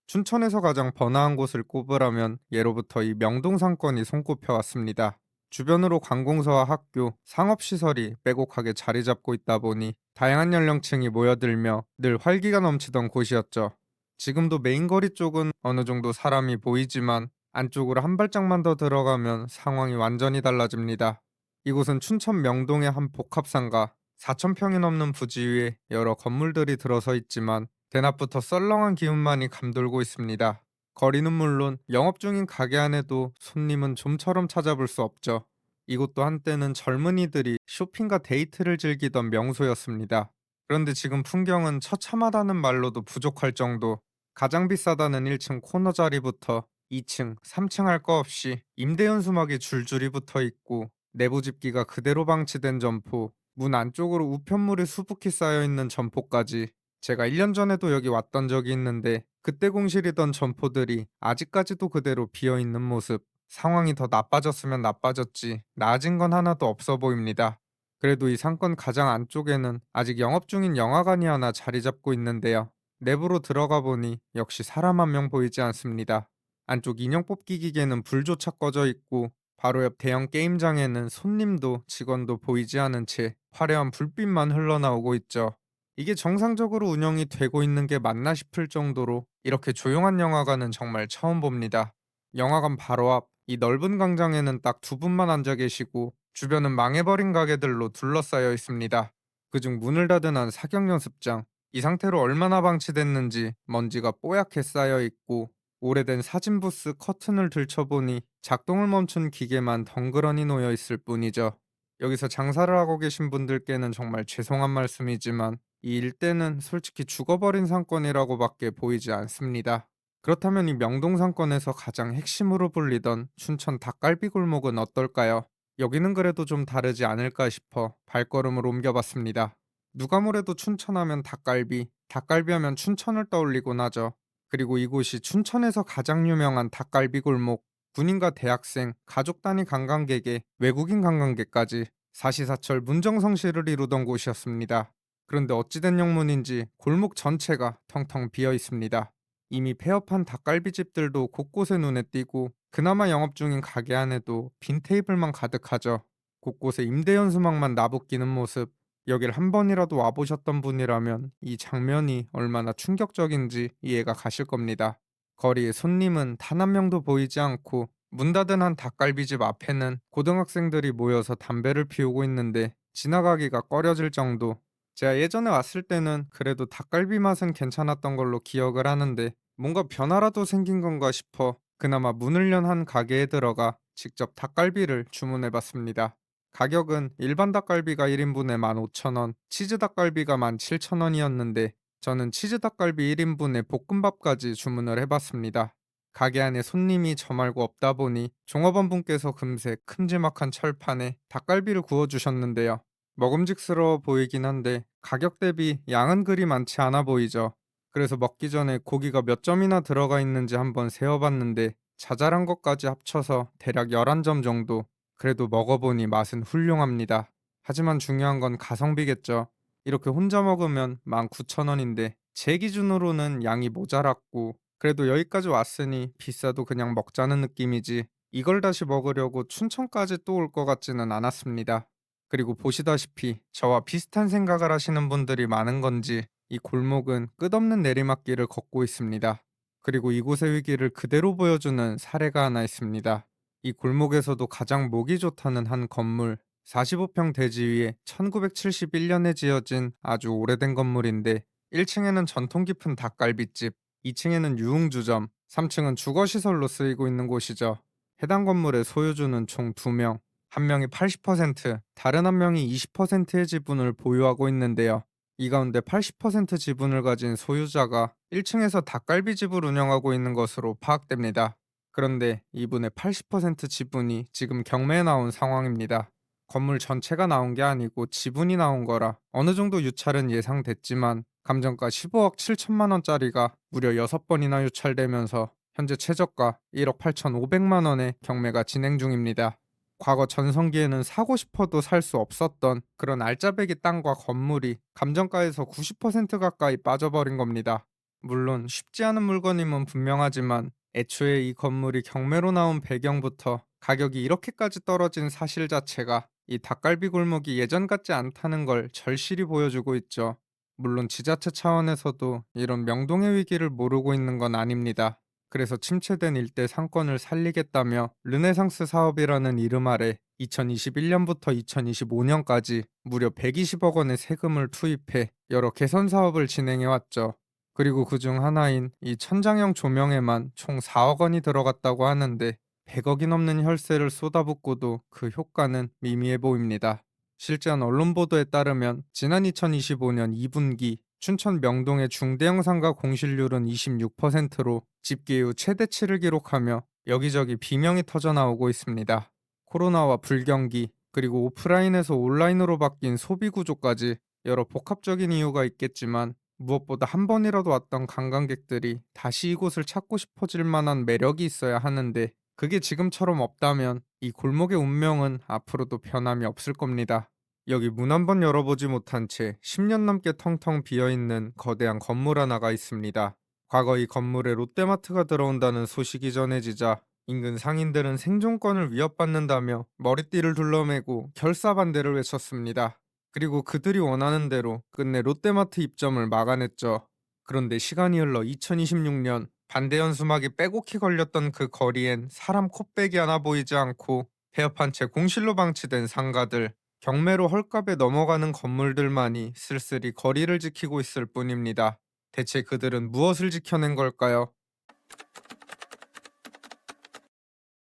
춘천에서 가장 번화한 곳을 꼽으라면 예로부터 이 명동 상권이 손꼽혀 왔습니다. 주변으로 관공서와 학교, 상업시설이 빼곡하게 자리 잡고 있다 보니 다양한 연령층이 모여들며 늘 활기가 넘치던 곳이었죠. 지금도 메인거리 쪽은 어느 정도 사람이 보이지만 안쪽으로 한 발짝만 더 들어가면 상황이 완전히 달라집니다. 이곳은 춘천 명동의 한 복합상가, 4,000평이 넘는 부지 위에 여러 건물들이 들어서 있지만 대낮부터 썰렁한 기운만이 감돌고 있습니다. 거리는 물론 영업 중인 가게 안에도 손님은 좀처럼 찾아볼 수 없죠. 이곳도 한때는 젊은이들이 쇼핑과 데이트를 즐기던 명소였습니다. 그런데 지금 풍경은 처참하다는 말로도 부족할 정도. 가장 비싸다는 1층 코너 자리부터 2층, 3층 할 거 없이 임대 연수막이 줄줄이 붙어 있고 내부 집기가 그대로 방치된 점포, 문 안쪽으로 우편물이 수북히 쌓여 있는 점포까지. 제가 1년 전에도 여기 왔던 적이 있는데 그때 공실이던 점포들이 아직까지도 그대로 비어있는 모습. 상황이 더 나빠졌으면 나빠졌지 나아진 건 하나도 없어 보입니다. 그래도 이 상권 가장 안쪽에는 아직 영업 중인 영화관이 하나 자리 잡고 있는데요. 내부로 들어가 보니 역시 사람 한 명 보이지 않습니다. 안쪽 인형 뽑기 기계는 불조차 꺼져 있고 바로 옆 대형 게임장에는 손님도 직원도 보이지 않은 채 화려한 불빛만 흘러나오고 있죠. 이게 정상적으로 운영이 되고 있는 게 맞나 싶을 정도로 이렇게 조용한 영화관은 정말 처음 봅니다. 영화관 바로 앞 이 넓은 광장에는 딱 두 분만 앉아 계시고 주변은 망해버린 가게들로 둘러싸여 있습니다. 그중 문을 닫은 한 사격 연습장, 이 상태로 얼마나 방치됐는지 먼지가 뽀얗게 쌓여 있고 오래된 사진 부스 커튼을 들춰보니 작동을 멈춘 기계만 덩그러니 놓여 있을 뿐이죠. 여기서 장사를 하고 계신 분들께는 정말 죄송한 말씀이지만 이 일대는 솔직히 죽어버린 상권이라고밖에 보이지 않습니다. 그렇다면 이 명동 상권에서 가장 핵심으로 불리던 춘천 닭갈비 골목은 어떨까요? 여기는 그래도 좀 다르지 않을까 싶어 발걸음을 옮겨봤습니다. 누가 뭐래도 춘천하면 닭갈비, 닭갈비 하면 춘천을 떠올리곤 하죠. 그리고 이곳이 춘천에서 가장 유명한 닭갈비 골목, 군인과 대학생, 가족 단위 관광객에 외국인 관광객까지 사시사철 문정성시를 이루던 곳이었습니다. 그런데 어찌된 영문인지 골목 전체가 텅텅 비어 있습니다. 이미 폐업한 닭갈비집들도 곳곳에 눈에 띄고 그나마 영업 중인 가게 안에도 빈 테이블만 가득하죠. 곳곳에 임대 연수막만 나부끼는 모습. 여길 한 번이라도 와보셨던 분이라면 이 장면이 얼마나 충격적인지 이해가 가실 겁니다. 거리에 손님은 단 한 명도 보이지 않고 문 닫은 한 닭갈비집 앞에는 고등학생들이 모여서 담배를 피우고 있는데 지나가기가 꺼려질 정도. 제가 예전에 왔을 때는 그래도 닭갈비 맛은 괜찮았던 걸로 기억을 하는데 뭔가 변화라도 생긴 건가 싶어 그나마 문을 연 한 가게에 들어가 직접 닭갈비를 주문해 봤습니다. 가격은 일반 닭갈비가 1인분에 15,000원, 치즈 닭갈비가 17,000원이었는데 저는 치즈 닭갈비 1인분에 볶음밥까지 주문을 해봤습니다. 가게 안에 손님이 저 말고 없다 보니 종업원분께서 금세 큼지막한 철판에 닭갈비를 구워주셨는데요. 먹음직스러워 보이긴 한데 가격 대비 양은 그리 많지 않아 보이죠. 그래서 먹기 전에 고기가 몇 점이나 들어가 있는지 한번 세어봤는데 자잘한 것까지 합쳐서 대략 11점 정도. 그래도 먹어보니 맛은 훌륭합니다. 하지만 중요한 건 가성비겠죠. 이렇게 혼자 먹으면 19,000원인데 제 기준으로는 양이 모자랐고 그래도 여기까지 왔으니 비싸도 그냥 먹자는 느낌이지 이걸 다시 먹으려고 춘천까지 또 올 것 같지는 않았습니다. 그리고 보시다시피 저와 비슷한 생각을 하시는 분들이 많은 건지 이 골목은 끝없는 내리막길을 걷고 있습니다. 그리고 이곳의 위기를 그대로 보여주는 사례가 하나 있습니다. 이 골목에서도 가장 목이 좋다는 한 건물, 45평 대지 위에 1971년에 지어진 아주 오래된 건물인데 1층에는 전통 깊은 닭갈비집, 2층에는 유흥주점, 3층은 주거시설로 쓰이고 있는 곳이죠. 해당 건물의 소유주는 총 2명, 한 명이 80%, 다른 한 명이 20%의 지분을 보유하고 있는데요. 이 가운데 80% 지분을 가진 소유자가 1층에서 닭갈비집을 운영하고 있는 것으로 파악됩니다. 그런데 이분의 80% 지분이 지금 경매에 나온 상황입니다. 건물 전체가 나온 게 아니고 지분이 나온 거라 어느 정도 유찰은 예상됐지만 감정가 15억 7천만 원짜리가 무려 6번이나 유찰되면서 현재 최저가 1억 8천5백만 원의 경매가 진행 중입니다. 과거 전성기에는 사고 싶어도 살 수 없었던 그런 알짜배기 땅과 건물이 감정가에서 90% 가까이 빠져버린 겁니다. 물론 쉽지 않은 물건임은 분명하지만 애초에 이 건물이 경매로 나온 배경부터 가격이 이렇게까지 떨어진 사실 자체가 이 닭갈비 골목이 예전 같지 않다는 걸 절실히 보여주고 있죠. 물론 지자체 차원에서도 이런 명동의 위기를 모르고 있는 건 아닙니다. 그래서 침체된 일대 상권을 살리겠다며 르네상스 사업이라는 이름 아래 2021년부터 2025년까지 무려 120억 원의 세금을 투입해 여러 개선 사업을 진행해 왔죠. 그리고 그중 하나인 이 천장형 조명에만 총 4억 원이 들어갔다고 하는데 100억이 넘는 혈세를 쏟아붓고도 그 효과는 미미해 보입니다. 실제한 언론 보도에 따르면 지난 2025년 2분기 춘천 명동의 중대형 상가 공실률은 26%로 집계 이후 최대치를 기록하며 여기저기 비명이 터져 나오고 있습니다. 코로나와 불경기, 그리고 오프라인에서 온라인으로 바뀐 소비 구조까지 여러 복합적인 이유가 있겠지만 무엇보다 한 번이라도 왔던 관광객들이 다시 이곳을 찾고 싶어질 만한 매력이 있어야 하는데 그게 지금처럼 없다면 이 골목의 운명은 앞으로도 변함이 없을 겁니다. 여기 문 한 번 열어보지 못한 채 10년 넘게 텅텅 비어있는 거대한 건물 하나가 있습니다. 과거 이 건물에 롯데마트가 들어온다는 소식이 전해지자 인근 상인들은 생존권을 위협받는다며 머리띠를 둘러매고 결사반대를 외쳤습니다. 그리고 그들이 원하는 대로 끝내 롯데마트 입점을 막아냈죠. 그런데 시간이 흘러 2026년 반대 현수막이 빼곡히 걸렸던 그 거리엔 사람 코빼기 하나 보이지 않고 폐업한 채 공실로 방치된 상가들, 경매로 헐값에 넘어가는 건물들만이 쓸쓸히 거리를 지키고 있을 뿐입니다. 대체 그들은 무엇을 지켜낸 걸까요?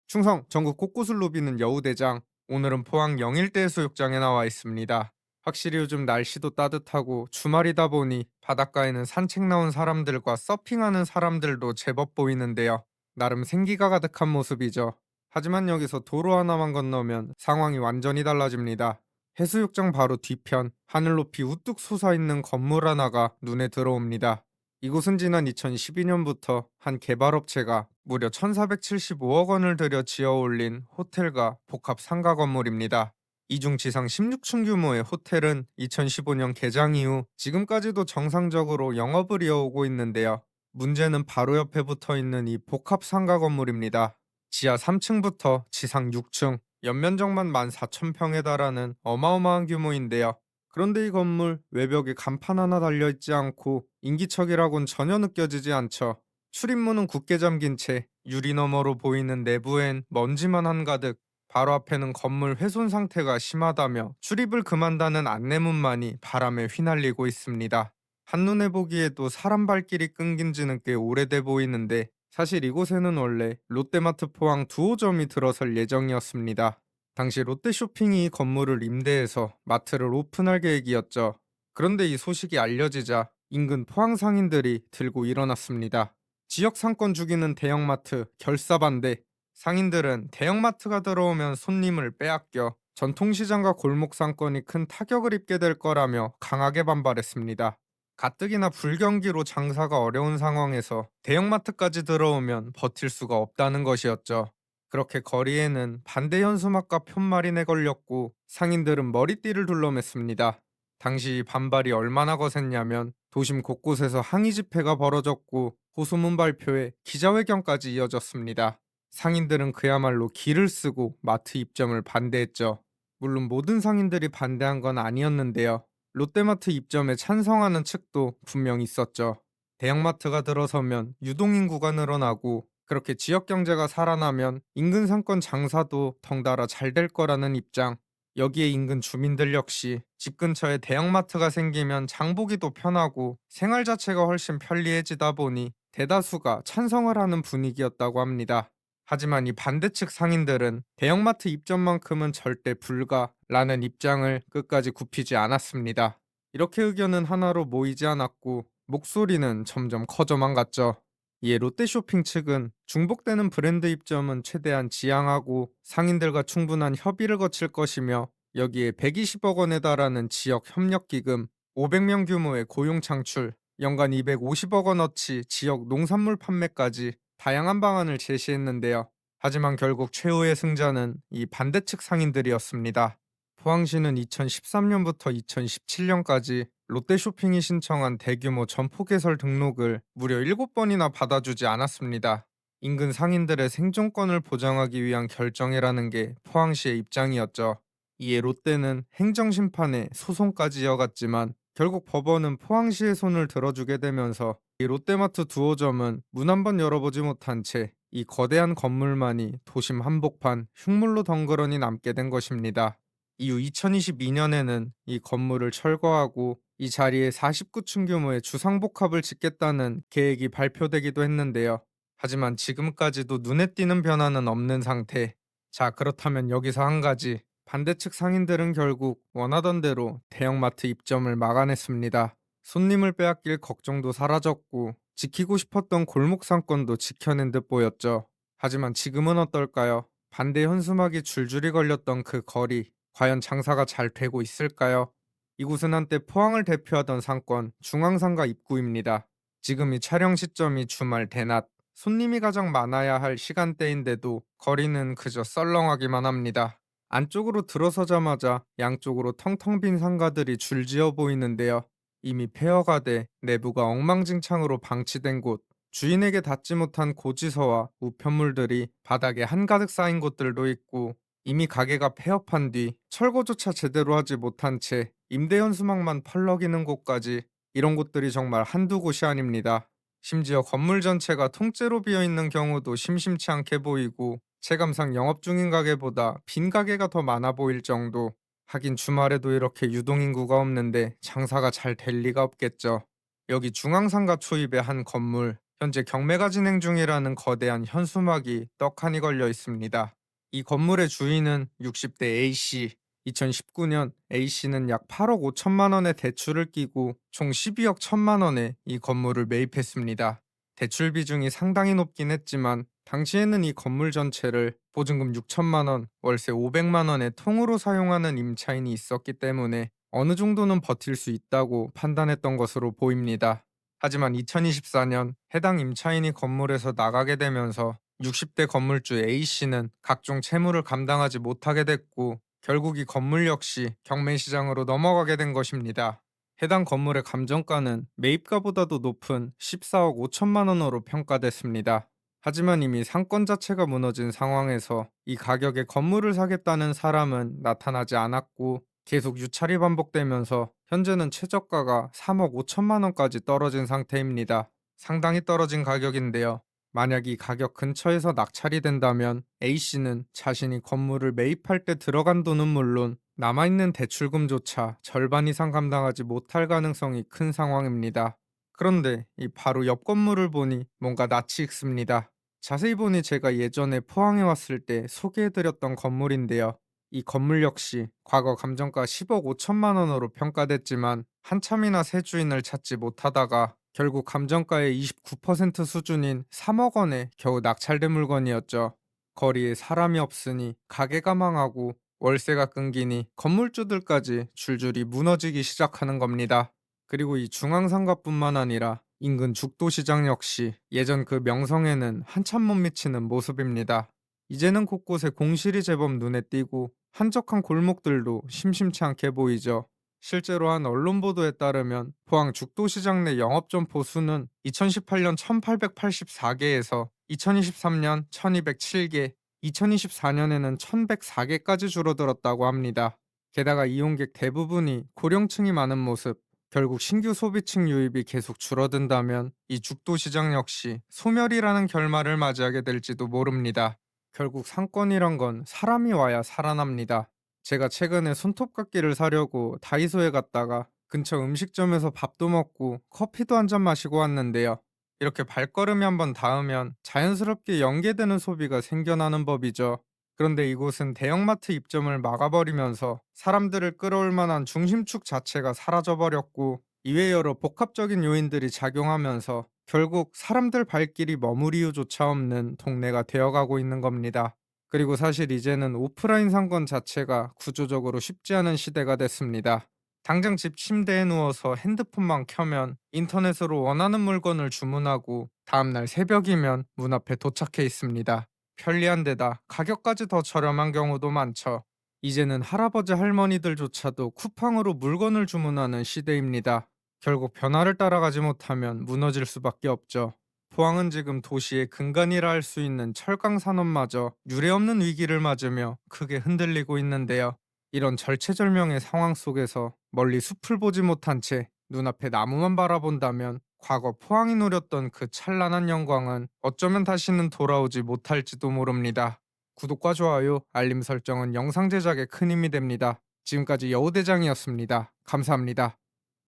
충성 전국 곳곳을 누비는 여우대장. 오늘은 포항 영일대 해수욕장에 나와 있습니다. 확실히 요즘 날씨도 따뜻하고 주말이다 보니 바닷가에는 산책 나온 사람들과 서핑하는 사람들도 제법 보이는데요. 나름 생기가 가득한 모습이죠. 하지만 여기서 도로 하나만 건너면 상황이 완전히 달라집니다. 해수욕장 바로 뒤편 하늘 높이 우뚝 솟아있는 건물 하나가 눈에 들어옵니다. 이곳은 지난 2012년부터 한 개발업체가 무려 1,475억 원을 들여 지어올린 호텔과 복합 상가 건물입니다. 이중 지상 16층 규모의 호텔은 2015년 개장 이후 지금까지도 정상적으로 영업을 이어오고 있는데요. 문제는 바로 옆에 붙어 있는 이 복합 상가 건물입니다. 지하 3층부터 지상 6층, 연면적만 14,000평에 달하는 어마어마한 규모인데요. 그런데 이 건물 외벽에 간판 하나 달려있지 않고 인기척이라곤 전혀 느껴지지 않죠. 출입문은 굳게 잠긴 채 유리 너머로 보이는 내부엔 먼지만 한가득, 바로 앞에는 건물 훼손 상태가 심하다며 출입을 금한다는 안내문만이 바람에 휘날리고 있습니다. 한눈에 보기에도 사람 발길이 끊긴 지는 꽤 오래돼 보이는데 사실 이곳에는 원래 롯데마트 포항 두 호점이 들어설 예정이었습니다. 당시 롯데쇼핑이 이 건물을 임대해서 마트를 오픈할 계획이었죠. 그런데 이 소식이 알려지자 인근 포항 상인들이 들고 일어났습니다. 지역 상권 죽이는 대형마트 결사반대. 상인들은 대형마트가 들어오면 손님을 빼앗겨 전통시장과 골목 상권이 큰 타격을 입게 될 거라며 강하게 반발했습니다. 가뜩이나 불경기로 장사가 어려운 상황에서 대형마트까지 들어오면 버틸 수가 없다는 것이었죠. 그렇게 거리에는 반대 현수막과 편말이 걸렸고 상인들은 머리띠를 둘러맸습니다. 당시 반발이 얼마나 거셌냐면 도심 곳곳에서 항의 집회가 벌어졌고 호소문 발표에 기자회견까지 이어졌습니다. 상인들은 그야말로 기를 쓰고 마트 입점을 반대했죠. 물론 모든 상인들이 반대한 건 아니었는데요. 롯데마트 입점에 찬성하는 측도 분명 있었죠. 대형마트가 들어서면 유동인구가 늘어나고 그렇게 지역 경제가 살아나면 인근 상권 장사도 덩달아 잘 될 거라는 입장. 여기에 인근 주민들 역시 집 근처에 대형마트가 생기면 장보기도 편하고 생활 자체가 훨씬 편리해지다 보니 대다수가 찬성을 하는 분위기였다고 합니다. 하지만 이 반대측 상인들은 대형마트 입점만큼은 절대 불가라는 입장을 끝까지 굽히지 않았습니다. 이렇게 의견은 하나로 모이지 않았고 목소리는 점점 커져만 갔죠. 이에 롯데쇼핑 측은 중복되는 브랜드 입점은 최대한 지양하고 상인들과 충분한 협의를 거칠 것이며 여기에 120억 원에 달하는 지역 협력 기금, 500명 규모의 고용 창출, 연간 250억 원어치 지역 농산물 판매까지 다양한 방안을 제시했는데요. 하지만 결국 최후의 승자는 이 반대측 상인들이었습니다. 포항시는 2013년부터 2017년까지 롯데쇼핑이 신청한 대규모 점포 개설 등록을 무려 7번이나 받아주지 않았습니다. 인근 상인들의 생존권을 보장하기 위한 결정이라는 게 포항시의 입장이었죠. 이에 롯데는 행정심판에 소송까지 이어갔지만 결국 법원은 포항시의 손을 들어주게 되면서 이 롯데마트 두 호점은 문 한 번 열어보지 못한 채 이 거대한 건물만이 도심 한복판 흉물로 덩그러니 남게 된 것입니다. 이후 2022년에는 이 건물을 철거하고 이 자리에 49층 규모의 주상복합을 짓겠다는 계획이 발표되기도 했는데요. 하지만 지금까지도 눈에 띄는 변화는 없는 상태. 자, 그렇다면 여기서 한 가지. 반대측 상인들은 결국 원하던 대로 대형마트 입점을 막아냈습니다. 손님을 빼앗길 걱정도 사라졌고 지키고 싶었던 골목 상권도 지켜낸 듯 보였죠. 하지만 지금은 어떨까요? 반대 현수막이 줄줄이 걸렸던 그 거리, 과연 장사가 잘 되고 있을까요? 이곳은 한때 포항을 대표하던 상권 중앙상가 입구입니다. 지금 이 촬영 시점이 주말 대낮, 손님이 가장 많아야 할 시간대인데도 거리는 그저 썰렁하기만 합니다. 안쪽으로 들어서자마자 양쪽으로 텅텅 빈 상가들이 줄지어 보이는데요. 이미 폐허가 돼 내부가 엉망진창으로 방치된 곳, 주인에게 닿지 못한 고지서와 우편물들이 바닥에 한가득 쌓인 곳들도 있고 이미 가게가 폐업한 뒤 철거조차 제대로 하지 못한 채 임대연수막만 펄럭이는 곳까지 이런 곳들이 정말 한두 곳이 아닙니다. 심지어 건물 전체가 통째로 비어있는 경우도 심심치 않게 보이고 체감상 영업 중인 가게보다 빈 가게가 더 많아 보일 정도. 하긴 주말에도 이렇게 유동인구가 없는데 장사가 잘 될 리가 없겠죠. 여기 중앙상가 초입의 한 건물, 현재 경매가 진행 중이라는 거대한 현수막이 떡하니 걸려 있습니다. 이 건물의 주인은 60대 A씨. 2019년 A씨는 약 8억 5천만 원의 대출을 끼고 총 12억 1천만 원에 이 건물을 매입했습니다. 대출 비중이 상당히 높긴 했지만 당시에는 이 건물 전체를 보증금 6천만 원, 월세 500만 원의 통으로 사용하는 임차인이 있었기 때문에 어느 정도는 버틸 수 있다고 판단했던 것으로 보입니다. 하지만 2024년 해당 임차인이 건물에서 나가게 되면서 60대 건물주 A씨는 각종 채무를 감당하지 못하게 됐고 결국 이 건물 역시 경매시장으로 넘어가게 된 것입니다. 해당 건물의 감정가는 매입가보다도 높은 14억 5천만 원으로 평가됐습니다. 하지만 이미 상권 자체가 무너진 상황에서 이 가격에 건물을 사겠다는 사람은 나타나지 않았고 계속 유찰이 반복되면서 현재는 최저가가 3억 5천만 원까지 떨어진 상태입니다. 상당히 떨어진 가격인데요. 만약 이 가격 근처에서 낙찰이 된다면 A씨는 자신이 건물을 매입할 때 들어간 돈은 물론 남아있는 대출금조차 절반 이상 감당하지 못할 가능성이 큰 상황입니다. 그런데 이 바로 옆 건물을 보니 뭔가 낯이 익습니다. 자세히 보니 제가 예전에 포항에 왔을 때 소개해드렸던 건물인데요. 이 건물 역시 과거 감정가 10억 5천만 원으로 평가됐지만 한참이나 새 주인을 찾지 못하다가 결국 감정가의 29% 수준인 3억 원에 겨우 낙찰된 물건이었죠. 거리에 사람이 없으니 가게가 망하고 월세가 끊기니 건물주들까지 줄줄이 무너지기 시작하는 겁니다. 그리고 이 중앙상가뿐만 아니라 인근 죽도시장 역시 예전 그 명성에는 한참 못 미치는 모습입니다. 이제는 곳곳에 공실이 제법 눈에 띄고 한적한 골목들도 심심치 않게 보이죠. 실제로 한 언론 보도에 따르면 포항 죽도시장 내 영업점포 수는 2018년 1884개에서 2023년 1207개, 2024년에는 1104개까지 줄어들었다고 합니다. 게다가 이용객 대부분이 고령층이 많은 모습, 결국 신규 소비층 유입이 계속 줄어든다면 이 죽도시장 역시 소멸이라는 결말을 맞이하게 될지도 모릅니다. 결국 상권이란 건 사람이 와야 살아납니다. 제가 최근에 손톱깎이를 사려고 다이소에 갔다가 근처 음식점에서 밥도 먹고 커피도 한 잔 마시고 왔는데요. 이렇게 발걸음이 한번 닿으면 자연스럽게 연계되는 소비가 생겨나는 법이죠. 그런데 이곳은 대형마트 입점을 막아버리면서 사람들을 끌어올 만한 중심축 자체가 사라져버렸고 이외 여러 복합적인 요인들이 작용하면서 결국 사람들 발길이 머물 이유조차 없는 동네가 되어가고 있는 겁니다. 그리고 사실 이제는 오프라인 상권 자체가 구조적으로 쉽지 않은 시대가 됐습니다. 당장 집 침대에 누워서 핸드폰만 켜면 인터넷으로 원하는 물건을 주문하고 다음날 새벽이면 문 앞에 도착해 있습니다. 편리한 데다 가격까지 더 저렴한 경우도 많죠. 이제는 할아버지 할머니들조차도 쿠팡으로 물건을 주문하는 시대입니다. 결국 변화를 따라가지 못하면 무너질 수밖에 없죠. 포항은 지금 도시의 근간이라 할 수 있는 철강 산업마저 유례없는 위기를 맞으며 크게 흔들리고 있는데요. 이런 절체절명의 상황 속에서 멀리 숲을 보지 못한 채 눈앞에 나무만 바라본다면 과거 포항이 누렸던 그 찬란한 영광은 어쩌면 다시는 돌아오지 못할지도 모릅니다. 구독과 좋아요, 알림 설정은 영상 제작에 큰 힘이 됩니다. 지금까지 여우대장이었습니다. 감사합니다.